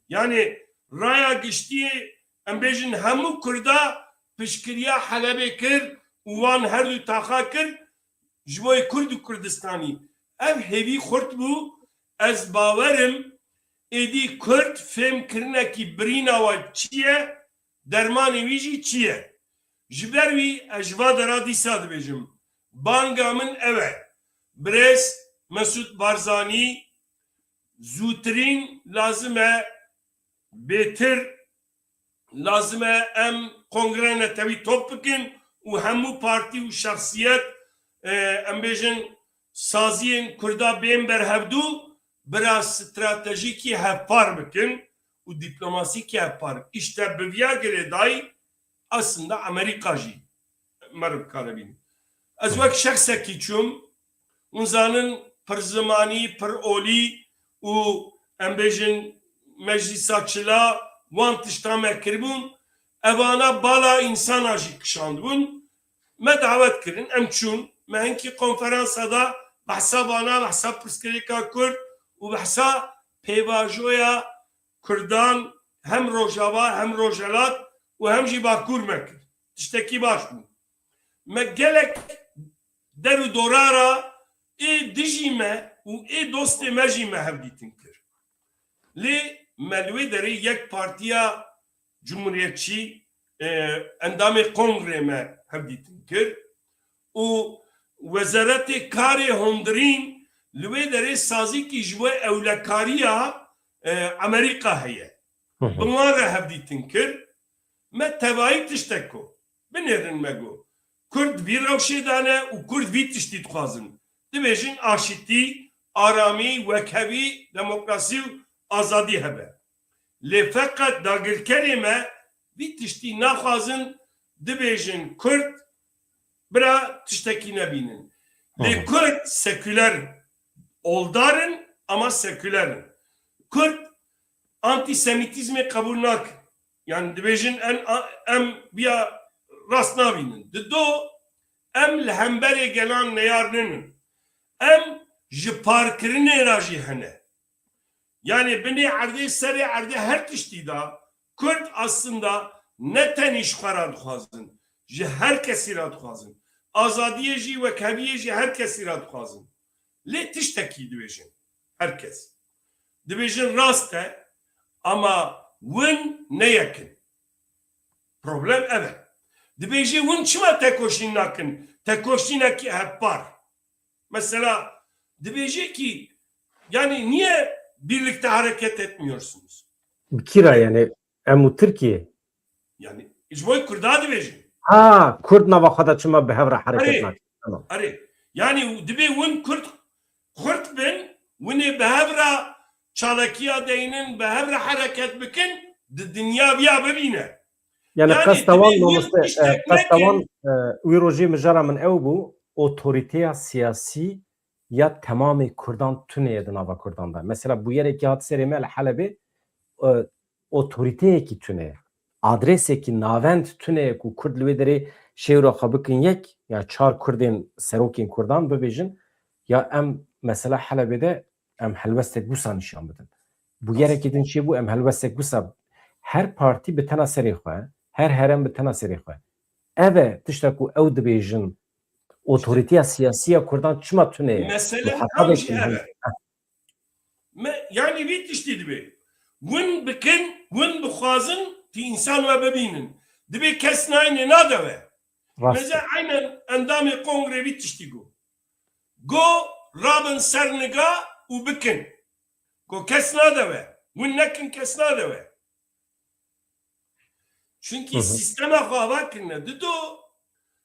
Yani raya giştiyê em bêjin hemû Kurda piştgiriya Helebê kir û wan her du taxa kir ji bo Kurd û Kurdistanî. Ev hêvî xurt bû ez bawerim êdî Kurd fêm kirinekî birîna we çi ye dermanê wî jî çi ye. Ji ber wî ez ji va dera dîsa dibêjim. Banga min ev e. Birêz Mesut Barzanî zûtirîn lazim e بهتر لازمه ام کنگره نتوی توپ بکن و همو پارتی و شخصیت ام بیجن سازین کردا بین بر هفدو برا استراتژیکی هفپار بکن و دیپلوماسی کی هفپار işte بویا گره دای aslında Amerika jî merv karabîn ez wek şexsekî çûm unzanın pir zimanî pir olî û em bêjin meclîsa çila wan tişta me kiribûn evana bala insana jî kişandibûn me davet kirin em çûn me hinkî konferansa da behsa vana behsa pirsgirêka Kurd û behsa pêvajoya Kurdan hem Rojava hem Rojelat û hem jî Bakur me kir tiştekî baş bû me gelek der û dorara ê dijî me û ê dostê me jî me hevdîtin kir lê me li wê derê yek partiya Cumhuriyetçî endamê kongrê me hevdîtin kir û Wezaretê Karê Hundirîn li wê derê sazîkî ji we ewlekariya Amerîka heye bi wan re hevdîtin kir me tevayî tiştek ku binêrin me got Kurd vî rewşê dane û Kurd vî tiştî dixwazin dibêjin aşîtî aramî wekevî demokrasî û azadî hebe lê feqet dagirkerê me vî tiştî naxwazin dibêjin Kurd bira tiştekî nebînin lê Kurd seküler oldarin ama sekülerin Kurd antisemitîzmê qebûl nakin yani dibêjin em biya rast nabînin di do em li hemberê gelan neyar ninin em ji parkirinê ra jî hene yani binê erdê serê erdê her tiştî da Kurd aslında ne tenî ji xwe ra dixwazin ji her kesî ra dixwazin azadiyê jî wekeviyê jî her kesî ra dixwazin lê tiştekî dibêjin herkes dibêjin rast e ama win neyekin problem ev e dibêjî win çima tekoşîn nakin tekoşînekî hevpar mesela dibêjî ki yani niye birlikte hareket etmiyorsunuz Kira yani emu Türkiye yani ji bo Kurda dibêjin ha Kurd nava xwe de çima bi hev re hareket nakin tamam arê yani dibê win Kurd bin winê bi hev re çalakiya deynin bi hev re hareket bikin di dinya biya bibîne yani Yani qestavan dibê win mamoste tiştek qestavan nekin wî rojê mijara min ew bû otoriteya siyasî ya temamê Kurdan tuneye di nava Kurdan da mesela bu yerekî hat serê me li Helebê otoriteyekî tuneye adresekî navend tuneye ku Kurd li wê derê şêwra xwe bikin yek ya çar Kurdên serokên Kurdan bibêjin ya em mesela Helebê'de em helwestek wisa nîşan bidin bu yerekî din çi bû em helwestek wisa her partî bi tena serê xwe her herem bi tena serê xwe ev e tiştek ku ew dibêjin otoriteya siyasî ya Kurdan çima tuneye mesele muhetabekî hem jî yani vî tiştî dibê win bikin win bixwazin tî însan we bibînin dibê kes nayînê nadeve rast mesela aynen endamê kongrê vî tiştî got rabin ser niga û bikin got kes nadeve win nekin kes nadeve çünkü sistema xwe ava kirine di do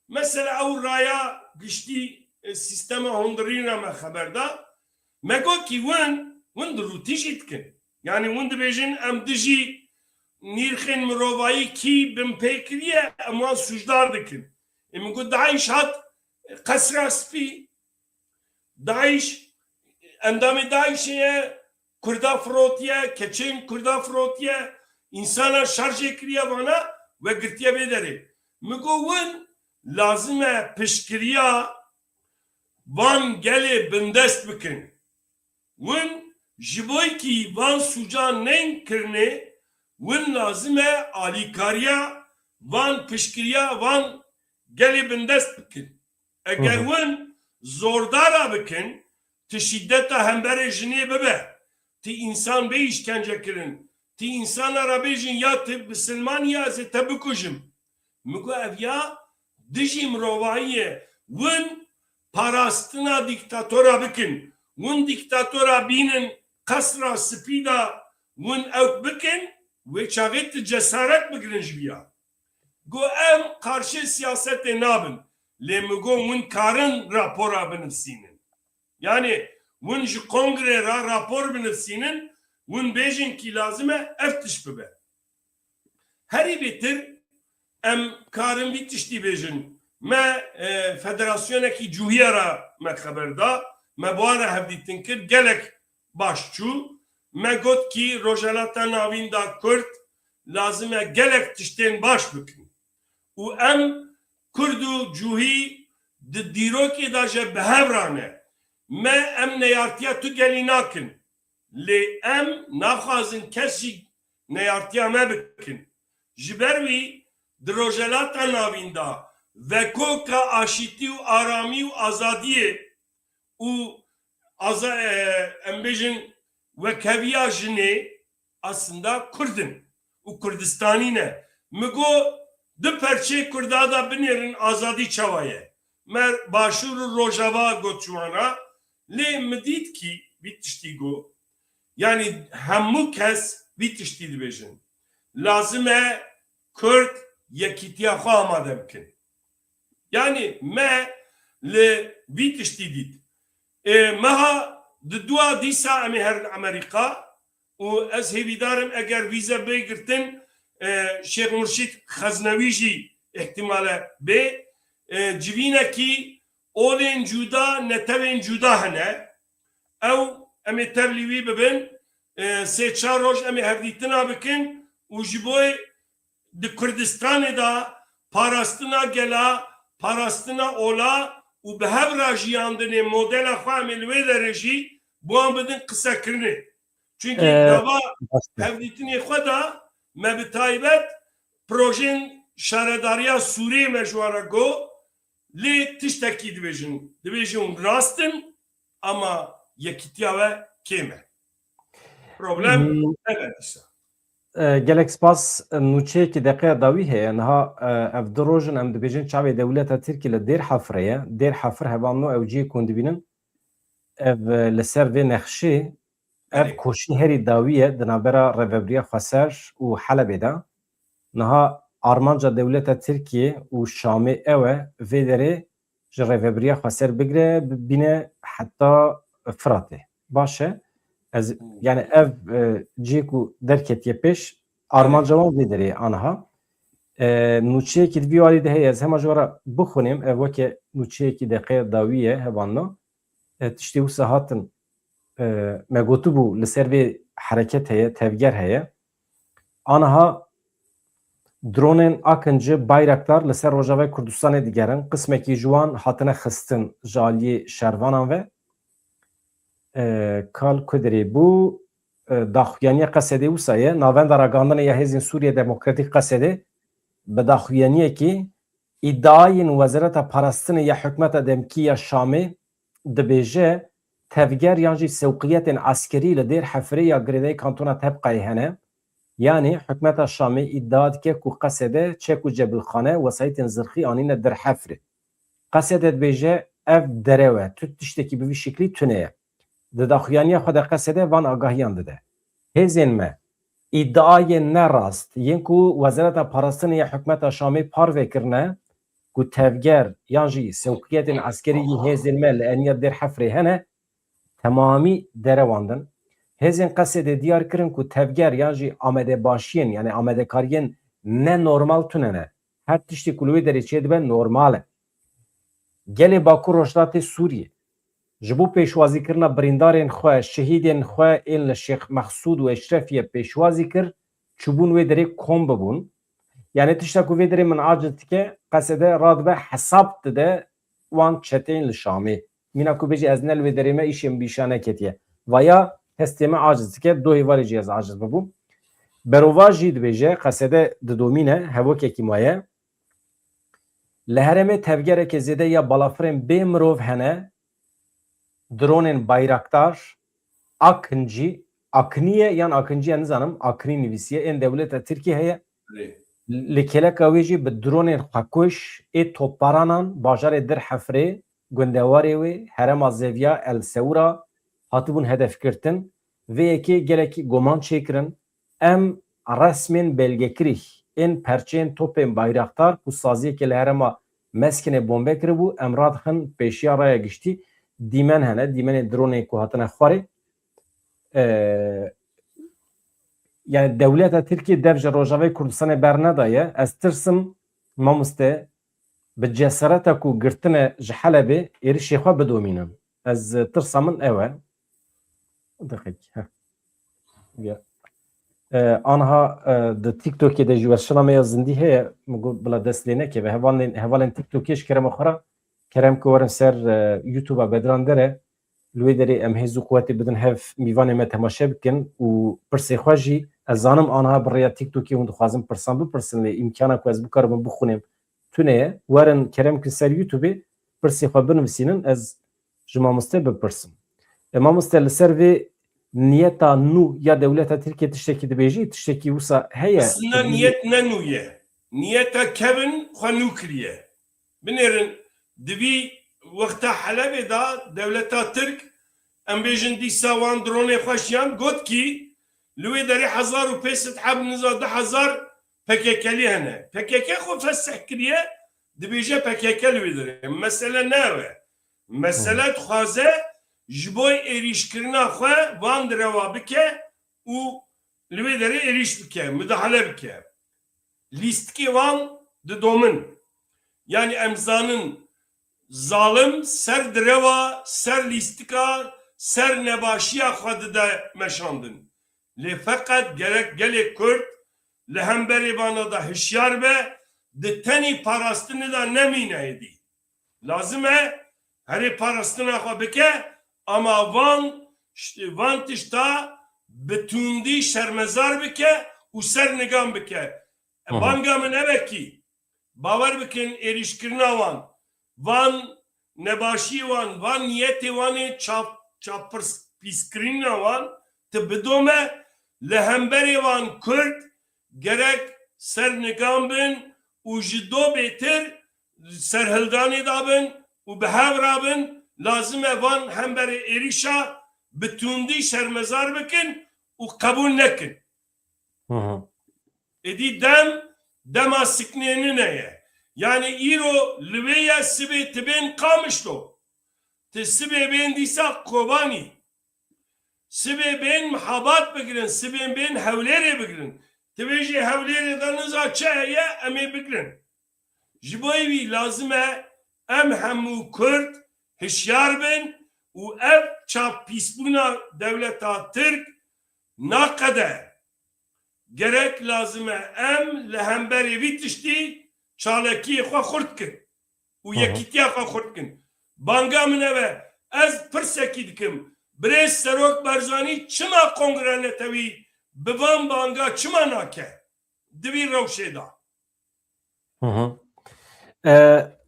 mesela ew raya giştî sistema hundirîna me xeber da me got ki win di rûtî jî dikin yani win dibêjin em dijî nîrxên mirovayî kî bin pê kiriye em wan sûcdar dikin min got Daeş hat qesra spî Daeş endamê Daişê ye Kurda firotiye keçên Kurda firotiye insana şarjê kiriye vana ve girtiye bê derê min got win lazim e piştgiriya van gelê bindest bikin win ji bo kî van sûca nên kirine win lazim e alîkariya van piştgiriya van gelê bindest bikin eger win zordara bikin ti şiddeta hemberê jinê bibe ti însan bê îşkence kirin ti însana ra bêjin ya ti bi silmanî ya ez ê te bikujim min got ev ya dijî mirovayî win parastina dîktatora bikin win dîktatora bînin qesra spî da win ew bikin ve çavet cesaret bigrin jiya. Go em karşı siyasete nabın. Le mugo mun karın rapora benimsinin. Yani mun ji kongre rapor benimsinin. Mun bejin ki lazime eftiş bibe. Heri bitir em karın bitişti bejin. Me federasyoneki cuhiyara me haberda. Me buara hevditin kir gelek başçu. Me got ki rojalata navinda Kürt lazime gelek tişten baş bikin. U em Kurdu cuhi di dîrokê da je bihevrane. Me em neyartiya tu gelî nakin. Lê em naxwazin kesî neyartiya me bikin. Ji ber wî di rojelata navîn da vekoka aşîtî û aramî û azadiyê û em bêjin wekeviya jinê aslında Kurdin û Kurdistanî ne. Mi got di perçê Kurda da binêrin azadî çawaye. Mer başûr û rojava goçwana lê mi dît kî vî tiştî got yani hemû kes vî tiştî dibêjin. Lazim e Kurd yekîtiya xwe amade bikin. Yani me li vî tiştî dît. Meha di dua dîsa em ê herin Amerîka û ez hêvîdarim eger vîze bêgirtin Şeyh Murşid Xeznevî jî ihtimale bê civînekî olên cuda netewên cuda hene ew em ê tev lî wî bibin sê çar roj em ê hevdîtina bikin û ji bo di Kurdistanê da parastina gela parastina ola û bi hevra jiyandinê modela xwe em ê li wê derê jî bi wan bidin qisekirinê. Çünkü dava hevdîtinê xwe da me bi taybet projên şaredariya Sûriyê me ji wara got lê tiştekî dibêjin. Dibêjin rastin ama yekîtiya we kêm e. Problem evet îsa. Gelek spas nûçeyekî deqeya dawî heye niha ev du rojin em dibêjin çavê dewleta Tirkiye li dêr hefreye dêr hefir hevano ew ciyê ku dibînin ev li ser vê nexşê ev koşî herî dawî ye di navbera Rêveberiya Xweser û Helebê de niha armanca dewleta Tirkiye û Şamê ew e vê derê ji Rêveberiya Xweser bigire bîne heta Firatê. Baş e ez yani ev ciyê ku derketiye pêş armanca wan vê derê aniha nûçeyekî divî alî de heye ez hema ji wara bixwînim ev weke nûçeyekî deqeya dawî ye hevanno tiştî wisa hatin me gotibû li ser vê hereket heye tevger heye aniha dronên Akıncı Bayraktar li ser Rojavayê Kurdistanê digerin qismekî ji wan hatine xistin ji aliyê şervanan ve kal ku derê bû daxuyaniya Qesedê wisa ye navenda ragandinê ya Hêzên Sûriye Demokratîk Qesedê bi daxuyaniyekî îddiayên Wezareta Parastinê ya Hikûmeta Demkî ya Şamê dibêje tevger yan jî sewqiyetên askerî li dêr hefrê ya girêdayî kantona Tebqayê hene yani Hikûmeta Şamê îddia dike ku Qesedê çek û cebilxane wesayîtên zirxî anîne der hefrê. Qesedê dibêje ev derew e tu tiştekî bi vî şeklî tune ye. Di daxuyaniya xwe de Qesedê van agahiyan dide. Hêzên me îddiayên nerast yên ku Wezareta Parastinê ya Hikûmeta Şamê par vekirine ku tevger yan jî sewqiyetên askerî hêzên me li eniya dêr hefrê hene temamî derewandin. Hêzên Qesedê diyar kirin ku tevger yan jî amedebaşiyên yani amedekariyên nenormal tunene. Her tiştî ku li wê derê çê dibe normal e. Gelê Bakur Rojhilatê Sûriye ji bo pêşwazîkirina birîndarên xwe şehîdên xwe ên li Şêx Mexsûd û Eşrefiye pêşwazî kir çûbûn wê derê kom bibûn. Yani tişta ku vê derê min aciz dike Qesedê radibe hesab dide wan çeteyên li Şamê. Mîna ku bêjî ez ne li vê derê me îşên bîşane ketiye. Vaya hestê me aciz dike du hêvarê jî ez aciz bibûm. Berova jî dibêje Qesedê didomîne hevokekî maye li herêmê tevgereke zêde ya balafirên bê mirov hene dronên Bayraktar Akıncı Akniye yan Akıncıya nizanim Akni nivîsiye ên dewleta Tirkiye heye li keleka wê jî bi dronên xwekoş ê topparanan bajarê dir hefrê gundewarê wê herema Zeviya El Sewra hatibûn hedefkirtin vê yekê gelekî goman çêkirin em resmên belgekirî ên perçeyên topên bayraktar ku saziyekê li herêma Meskînê bombe kiribû em radixin pêşiya raya giştî dîmen hene dîmenê dronê ku hatine xwarê yani dewleta Tirkiye dev ji Rojavayê Kurdistanê bernedaye ez tirsim mamoste bi cesereta ku girtine ji Helebê êrişê xwe bidomînin ez tirsa min ew e anha di TikTokê de ji weşana me ya zindî heye bila dest lê neke ve hevalên TikTokê ji kerema xwe re kerem ku werin ser YouTube'a bedran dere li wê derê em hêz û quwetê bidin hev mîvanê me temaşe bikin û pirsê xwe jî ez zanim anha bi rêya TikTokê hûn dixwazin pirsan bipirsin lê îmkana ku ez bikaribim bixwînim tune ye werin kerem ku ser YouTubeê pirsê xwe binivîsînin ez ji mamoste bipirsim mamoste li ser vê niyeta nû ya dewleta Tirkiye tiştekî dibêjî tiştekî wisa heye Aslında niyet ne nûye? Niyeta kevin xwe nû kiriye. Binêrin divî wexta Helebê da dewleta Tirk em bêjin dîsa wan dronê xweşiyan got kî li wê derê 1500 PKK'lî hene. PKK xwe fesih kiriye dibêje PKK li wê derê. Mesele ne ve? Mesele dixwaze ji bo êrîşkirina xwe van direva bike û li wê derê êrîş bike, müdahale bike. Lîstikê wan didomin. Yani em zanin zalim ser direva, ser lîstika, ser nebaşiya xwe dide meşandin. Lê feqet gerek gelê Kurd li hemberê bana da hişyar be di tenî parastinê da nemîne êdî. Lazim e herê parastina xwe bike ama van tişta bi tundî şermezar bike û ser nigan bike. Banga min evekî bawer bikin êrîşkirina van nebaşî van niyetê wanê çapirpîskirîna wan ti bidome li hemberê wan Kurd gerek ser nigan bin û ji do bêtir serhildanê dabin û bi hev rabin lazim e van hemberê êrîşa bi tundî şermezar bikin û qebûl nekin. Êdî dema siknênine ye. Yani îro li wê ya sibê ti bên Qamişlo, ti sibê bên dîsa Kobanî, sibê bên Mihabat bigirin, sibê bên Hewlêrê bigirin. Ti vê jî Hewlêrê de niza çi heye em ê bigirin. Ji bo wî lazim e em hemû Kurd hişyar bin û ev çapîsbûna dewleta Tirk naqede. Gerek lazim e em li hemberê vî tiştî çalekiyê xwe xurt kin û yekîtiya xwe xurt kin. Banga min e ez pirsekî dikim Birêz Serok Barzanî çima kongre netewî bi van banga çima nake di vî rewşê da.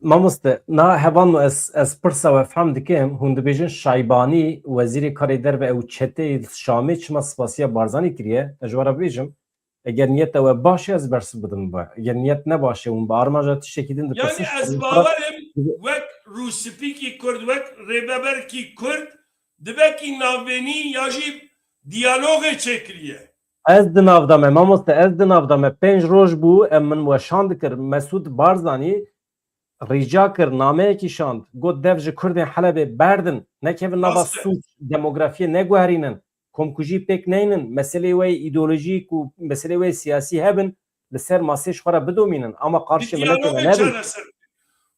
Mamoste na hevan ez pirsa ve fehm dikim hûn dibêjin Şaybanî wezîrê karê derve ew çeteyê Şamê çima spasiya Barzanî kiriye ez ji we re bêjim eger niyeta we baş e ez bersiv bidim be eger niyet ne baş e hûn bi armaja tiştekî din Yani ez bawerim wek Rûspîkî Kurd wek rêveberkî Kurd dibekî navbenî ya jî diyalogê çêkiriye. Ez di nav da me mamoste ez di nav da me 5 roj bû em min weşan dikir Mesûd Barzanî rica kir nameyekî şand got dev ji Kurdên Helebê berdin nekevin nava sûç demografiyê neguherînin komkujî pêk neynin meselê wê îdeolojîk û meselê wê siyasî hebin li ser masê ji xwe re bidomînin ama qarşî miletê me nebin.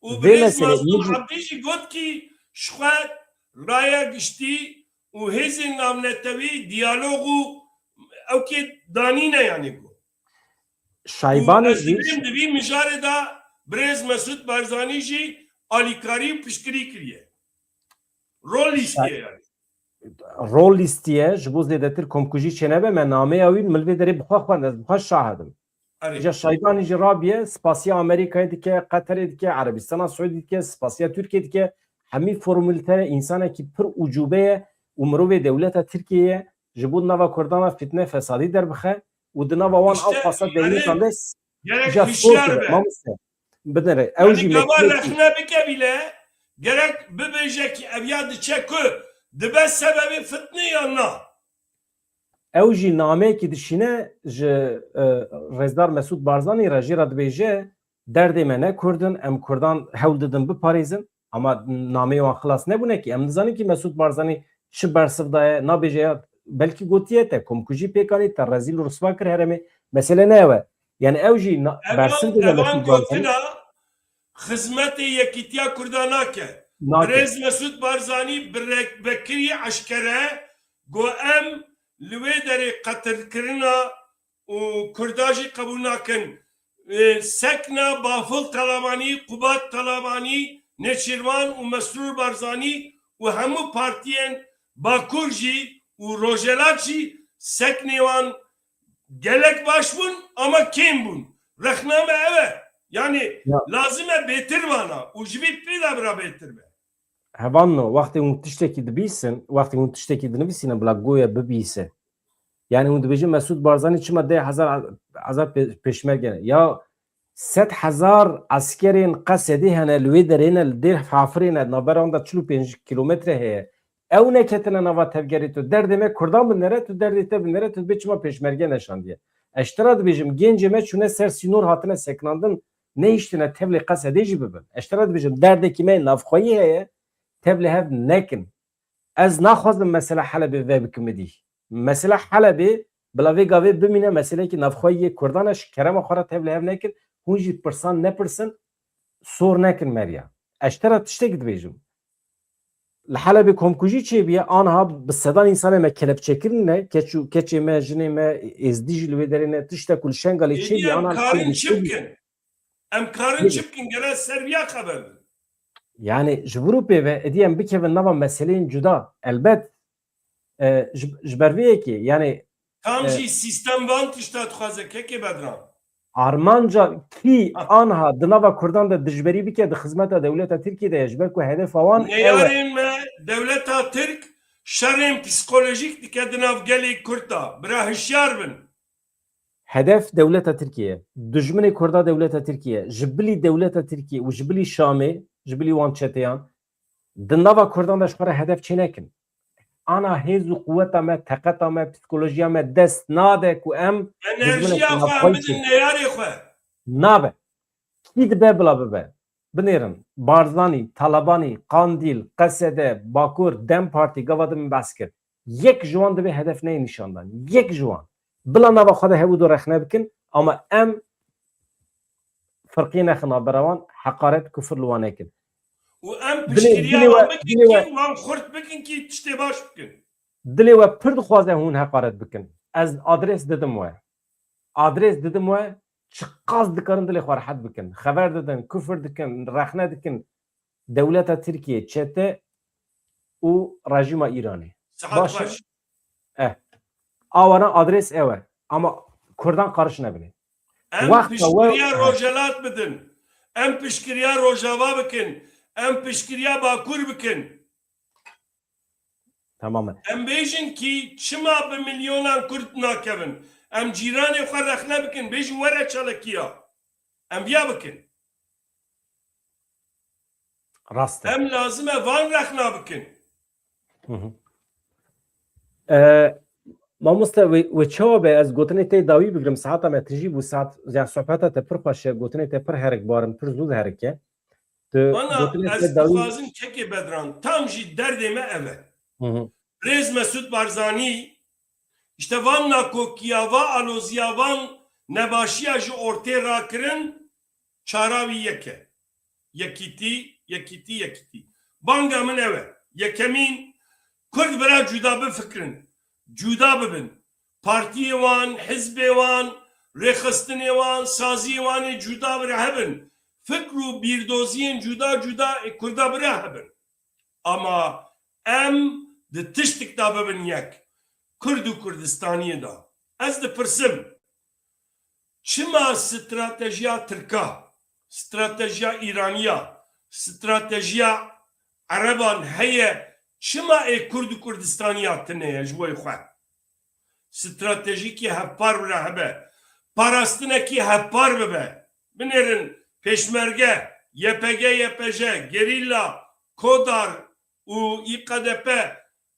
û Birêz Mesûd Hebdî jî got kî ji xwe raya giştî û hêzên navnetewî diyalog û ewkê danîne yanî got. Şaybanê jî di vî mijarê da Birêz Mesûd Barzanî jî alîkarî û piştgirî kiriye. Rol lîstiye yani. rol lîstiye ji bo zêdetir komkujî çênebe me nameya wî milvê derê bixwe xwend ez bixwe şahidim. Ja Şaybanî jî rabiye spasiya Amerîkayê dike, Qeterê dike, Erebistana Suudî dike, spasiya Tirkiye dike hemî formülîte însanekî pir ucûbe ye û mirovê dewleta Tirkiyeyê ji bo nava Kurdan ve fitne fesadî derbixe û di nava wan ew xasa dewletan de gerek hişyar be. Bidere ew jî gava rexne bike bîle gerek bibêje kî ev ya diçe ku dibe sebebê fitnê ya na. ew jî nameyekî dişîne ji Rêzdar Mesûd Barzanî re jî re dibêje derdê me ne Kurdin, em Kurdan hewl didin biparêzin ama nameyê wan xilas nebûne ki em nizanin ki Mesûd Barzanî çi bersiv daye nabêje ya belkî gotiye te komkujî pêkanî te rezîl û risva kir herêmê mesele ne ew e yani ew jî bersiv dide Evan Mesûd Barzanî gotina xizmetê yekîtiya Kurdan nake. nake. Birêz Mesûd Barzanî vekirî eşkere got em li wê derê qetilkirina û Kurda jî qebûl nakin. Sekna Bafıl Talabanî, Qubat Talabanî, Nêçîrvan û Mesrûr Barzanî û hemû partiyên Bakur jî û Rojelat jî seknê wan gelek baş bûn ama kêm bûn. Rexname ev e. Yani Ya. lazım e bêtir vana û ji vî pêda bira bêtir be. Hevanno wextê hûn tiştekî dibîsin, wextê hûn tiştekî dinivîsîne bila goya bibîse. Yani hûn dibêjin Mesûd Barzanî çima dê hezar pêşmerge ya 100,000 askerên Qesedê hene li wê derê ne li dêr Hafirê ne navbera wan da 45 kilometre heye. Ew neketine nava tevgerê tu derdê me Kurdan binêre tu derdê te binêre tu dibê çima pêşmerge neşandiye. Eştera dibêjim gencê me çûne ser sînor hatine seknandin nehîştine tevlê Qesedê jî bibin. Eştera dibêjim derdekî me navxwayî heye tevlê hev nekin. Ez naxwazim mesela Helebê ve bikim midî. Mesela Helebê bila vê gavê bimîne meselekî navxwayî Kurdan e ji kerema xwe re tevlê hev nekin hûn jî pirsan nepirsin sor nekin meriya. Eştera tiştekî dibêjim. Li Helebê komkujî çêbiye aniha bi sedan însanê me kelepçekirine keçê me jinê me êzdî jî li wê derê ne tiştek ku li Şengalê Êdî çêbiye em aniha karin çi bikin? Em karin çi bikin? Gere Serbiya xeber bin. Yani ji Ewropê ve ediyem bikevin nava meseleyên cuda elbet ji ber vê yekê yani Tam jî sistem van tişta dixwaze kekê bedran. Armanca ki anha di nava Kurdan da dijberî bike di xizmeta dewleta Tirkiyeyê de ji ber ku hedefa wan ew e. Neyarên me dewleta Tirk şerên psikolojik dike di nav gelê Kurd da. Bira hişyar bin. Hedef dewleta Tirkiye. Dijminê Kurda dewleta Tirkiye. Ji bilî dewleta Tirkiye û ji bilî Şamê, ji bilî wan çeteyan di nava Kurdan da ji xwe re hedef çê nekin. Ana hêz û quweta me, teqeta me, psikolojiya me dest nade ku em Enerjiya xwe em bidin neyarê xwe. nabe. Kî dibe bila bibe. Binêrin Barzanî, Talabanî, Qandîl, Qesede, Bakur, Dem Partî gava din behs kir. Yek ji wan dibe hedef neyê nîşandan. Yek ji wan. Bila nava xwe de hebû du rexne bikin ama em firqî nexin navbera wan heqaret kufir li wan nekin. û em piştiriya wan bikin ki wan xurt bikin ki tiştê baş bikin. Dilê we pir dixwaze hûn heqaret bikin. Ez adres didim we. Adres didim we çi qas dikarin dilê xwe rehet bikin. Xeber didin, kufir dikin, rexne dikin dewleta Tirkiye, çete û rejima Îranê. Sihat baş. Awana adres ew e ama Kurdan qarş nebine. Em piştiriya Rojelat bidin. Em piştiriya Rojava bikin. Em piştiriya Bakur bikin. Tamamen. Em bêjin ki çima bi milyonan Kurd nakevin. Em cîranê xwe rexne bikin. Bêjin were çelekiya. Em viya bikin. Rast e. Em lazim e van rexna bikin. Mamoste ve çawa be ez gotinê tê dawî bigirim saeta me tijî bû saet yani sohbeta te pir xweş e gotinê te pir herek barin pir zû herike. Bana ez dixwazim kekê bedran tam jî derdê me ev e. Rêz Mesûd Barzanî işte van nakokiya va aloziya van nebaşiya ji ortê rakirin çara wî yek e. Yekîtî. Banga min ev e. Yekemîn Kurd bira cuda bifikirin. Cuda bibin. Partiyê wan, hizbê wan, rêxistinê wan, saziyê wanê cuda bira hebin. Fikr û bîrdoziyên cuda Kurda bira hebin. Ama em di tiştik da bibin yek. Kurd û Kurdistaniyê da. Ez dipirsim. Çima stratejiya Tirka, stratejiya İraniya, stratejiya Ereban heye çima Kurd û Kurdistaniya tune ji bo xwe. Stratejikî hevpar bira hebe. Parastinekî hevpar bibe. Binêrin Peşmerge, YPG, Gerilla, Kodar û İKDP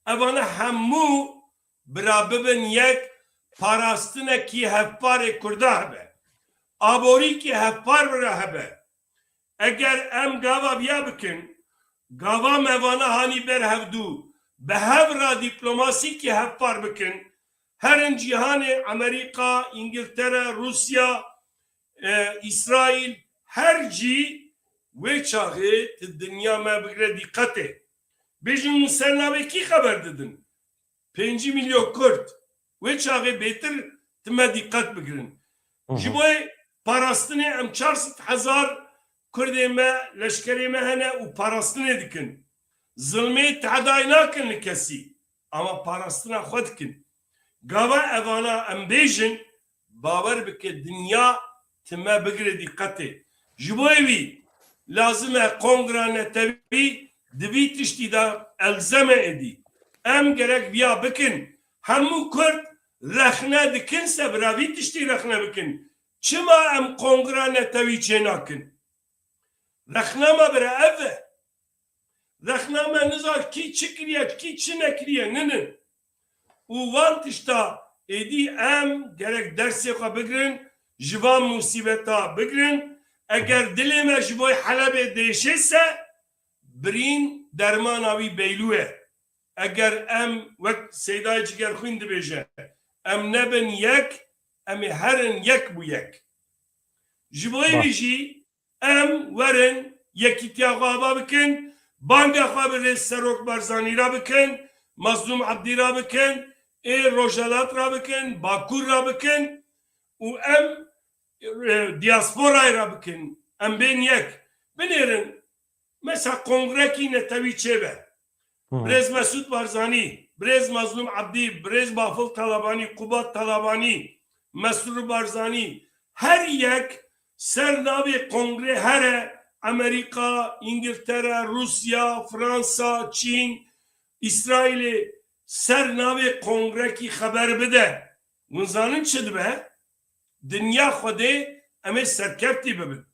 evane hemû براببن یک پاراستنه کی هفپار کرده هبه آبوری کی هفپار بره هبه اگر ام گاوا بیا بکن گاوا موانه هانی بر هفدو به هف را دیپلوماسی کی هفپار بکن هرن جهان امریکا انگلتره روسیا اسرائیل هر جی و چاهه دنیا ما بگره دیقته بیشون سرنامه کی خبر دادن 5 milyon Kürt ve çağı betir tüme dikkat bigirin. Jiboy parastını em 400,000 Kurdeme leşkerime hene u parastını dikin. Zulmê tehdayê nakin li kesî ama parastina xwe dikin. Gava evana em bêjin bawer bike dinya time bigire diqqetê. Ji bo wî lazim e kongre netewî divî tiştî da elzeme edî. Em gerek biya bikin. Hemû Kurd rexne dikin se biravî tiştî rexne bikin. Çima em kongre netewî çê nakin? Rexnama bire ev e. Rexnama nizar kî çi kiriye, kî çi nekiriye ninin. û van tişta êdî em gerek dersê xwe bigirin, ji van musîbeta bigirin. Eger dilê me ji bo Helebê değişê se birîn dermana wî beylû ye. Eger em wek Seydayê Cigerxwîn dibêje em nebin yek, em ê herin yek bû yek. Ji bo wî jî em werin yekîtiya xwe ava bikin, banga xwe bi rêz Serok Barzanî ra bikin, Mazlûm Ebdî ra bikin, Rojhelat ra bikin, Bakur ra bikin û em diasporayê ra bikin. Em bên yek. Binêrin mesela kongrekî netewî çêbe. Birêz Mesûd Barzanî, birêz Mazlûm Ebdî, birêz Bafıl Talabanî, Kubat Talabanî, Mesrûr Barzanî her yek ser navê kongre here Amerika, İngiltere, Rusya, Fransa, Çin, İsrailê ser navê kongrekî xeber bide. Hûn zanin çi dibe? Dinya Xwedê em ê serkeftî bibin.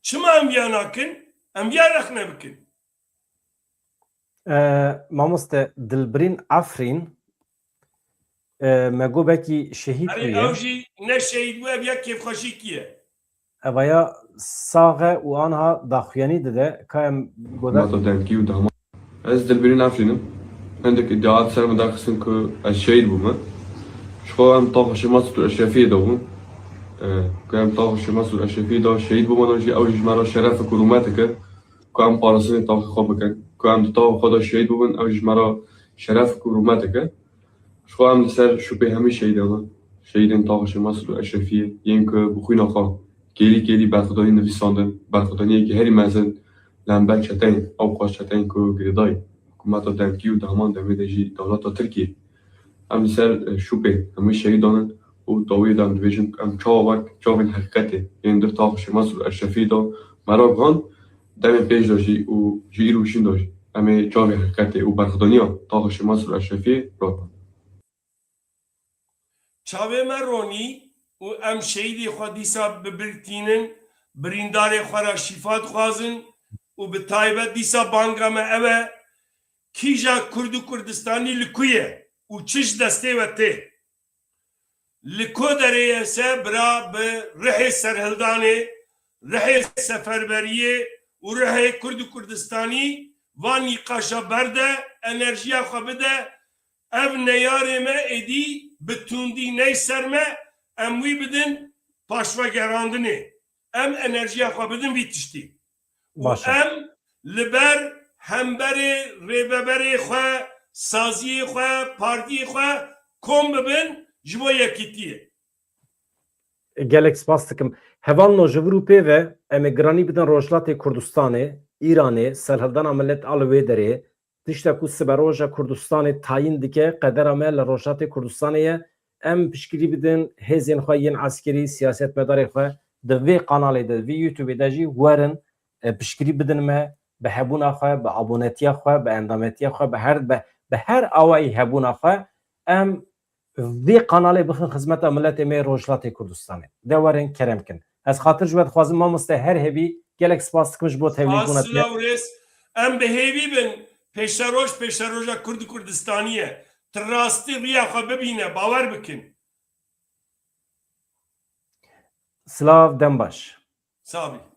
Çima em viya nakin? Em viya rexne bikin. Mamoste Dilbirîn Efrîn me gobekî şehîd bûye. Ew jî ne şehîd bû ev ya kêfxweşîkî ye. Evaya saxe û anha daxuyanî dide ka em Mata denkî û dama. Ez Dilbirîn Efrînim. Hindek iddiaat ser me daxistin ku ez şehîd bûme. Ji xwe em taxweşê Mesûd Eşrefiyê de bûn. Ku em taxweşê Mesûd Eşrefiyê da şehîd bûme jî ew ji me re şeref û hurûmeteke ku em parastinê taxê xwe bikin. Ku em di taxa xwe da şehîd bûbin ew ji me re şeref û hurûmeteke. Ji xwe em li ser şûpê hemî şehîdan e. Şehîdên taxweşê Mesûd Eşrefiyê yên ku bi xwîna xwe kêlî berxwedanî nivîsandin. Berxwedaniyekî herî mezin li hember çeteyên ew xweş çeteyên ku girêdayî hikûmeta denkî û daman demê de jî dewleta Tirkiyê. Em li ser şûpê hemî şehîdan in û dawiyê de em dibêjin em çavên heqîqetê yên dir taxweşê Mesûd Eşrefiyê da me ra gihan demê pêş de jî û ji îro şîn de jî em ê çavê heqîqetê û berxwedaniya taxweşê Mesûd Eşrefiyê ragihan. Çavê me ronî û em şehîdê xwe dîsa bibirtînin, birîndarê xwe ra şîfa dixwazin û bi taybet dîsa banga me ew e kîja Kurd û Kurdistanî li ku ye û çi ji destê we tê. Li ku derê ye se bira bi Rihê Serhildanê, Rihê Seferberiyê û Rihê Kurd û Kurdistanî van nîqaşa berde enerjiya xwe bide ev neyarê me êdî bi tundî ney ser me em wî bidin paşvegerandinê. Em enerjiya xwe bidin vî tiştî. Baş e. Em li ber hemberê rêveberê xwe, saziyê xwe, partiyê xwe kom bibin ji bo yekîtiyê. Gelek spas dikim. Hevalno ji vir û pêve em ê giranî bidin Rojhilatê Kurdistanê, Îranê, serhildana millet a li wê derê tiştek ku siberoja Kurdistanê tayîn dike qedera me li Rojhilatê Kurdistanê ye em piştgirî bidin hêzên xwe yên eskerî siyasetmedarê xwe di vê kanalê de vê YouTubeê de jî werin piştgirî bidin me bi hebûna xwe, bi abonetiya xwe, bi endametiya xwe, bi her awayî hebûna xwe em vê kanalê bixin xizmeta milletê me Rojhilatê Kurdistanê. De werin kerem bikin. Ez xatir ji we dixwazim mamoste her hevî gelek spas dikim ji bo tevlîbûna te. Em bi hêvî bin pêşeroj pêşeroja Kurd û Kurdistanî ye. Trasti riya xwe bibîne, bawer bikin. Slav Dembaş. Sabî.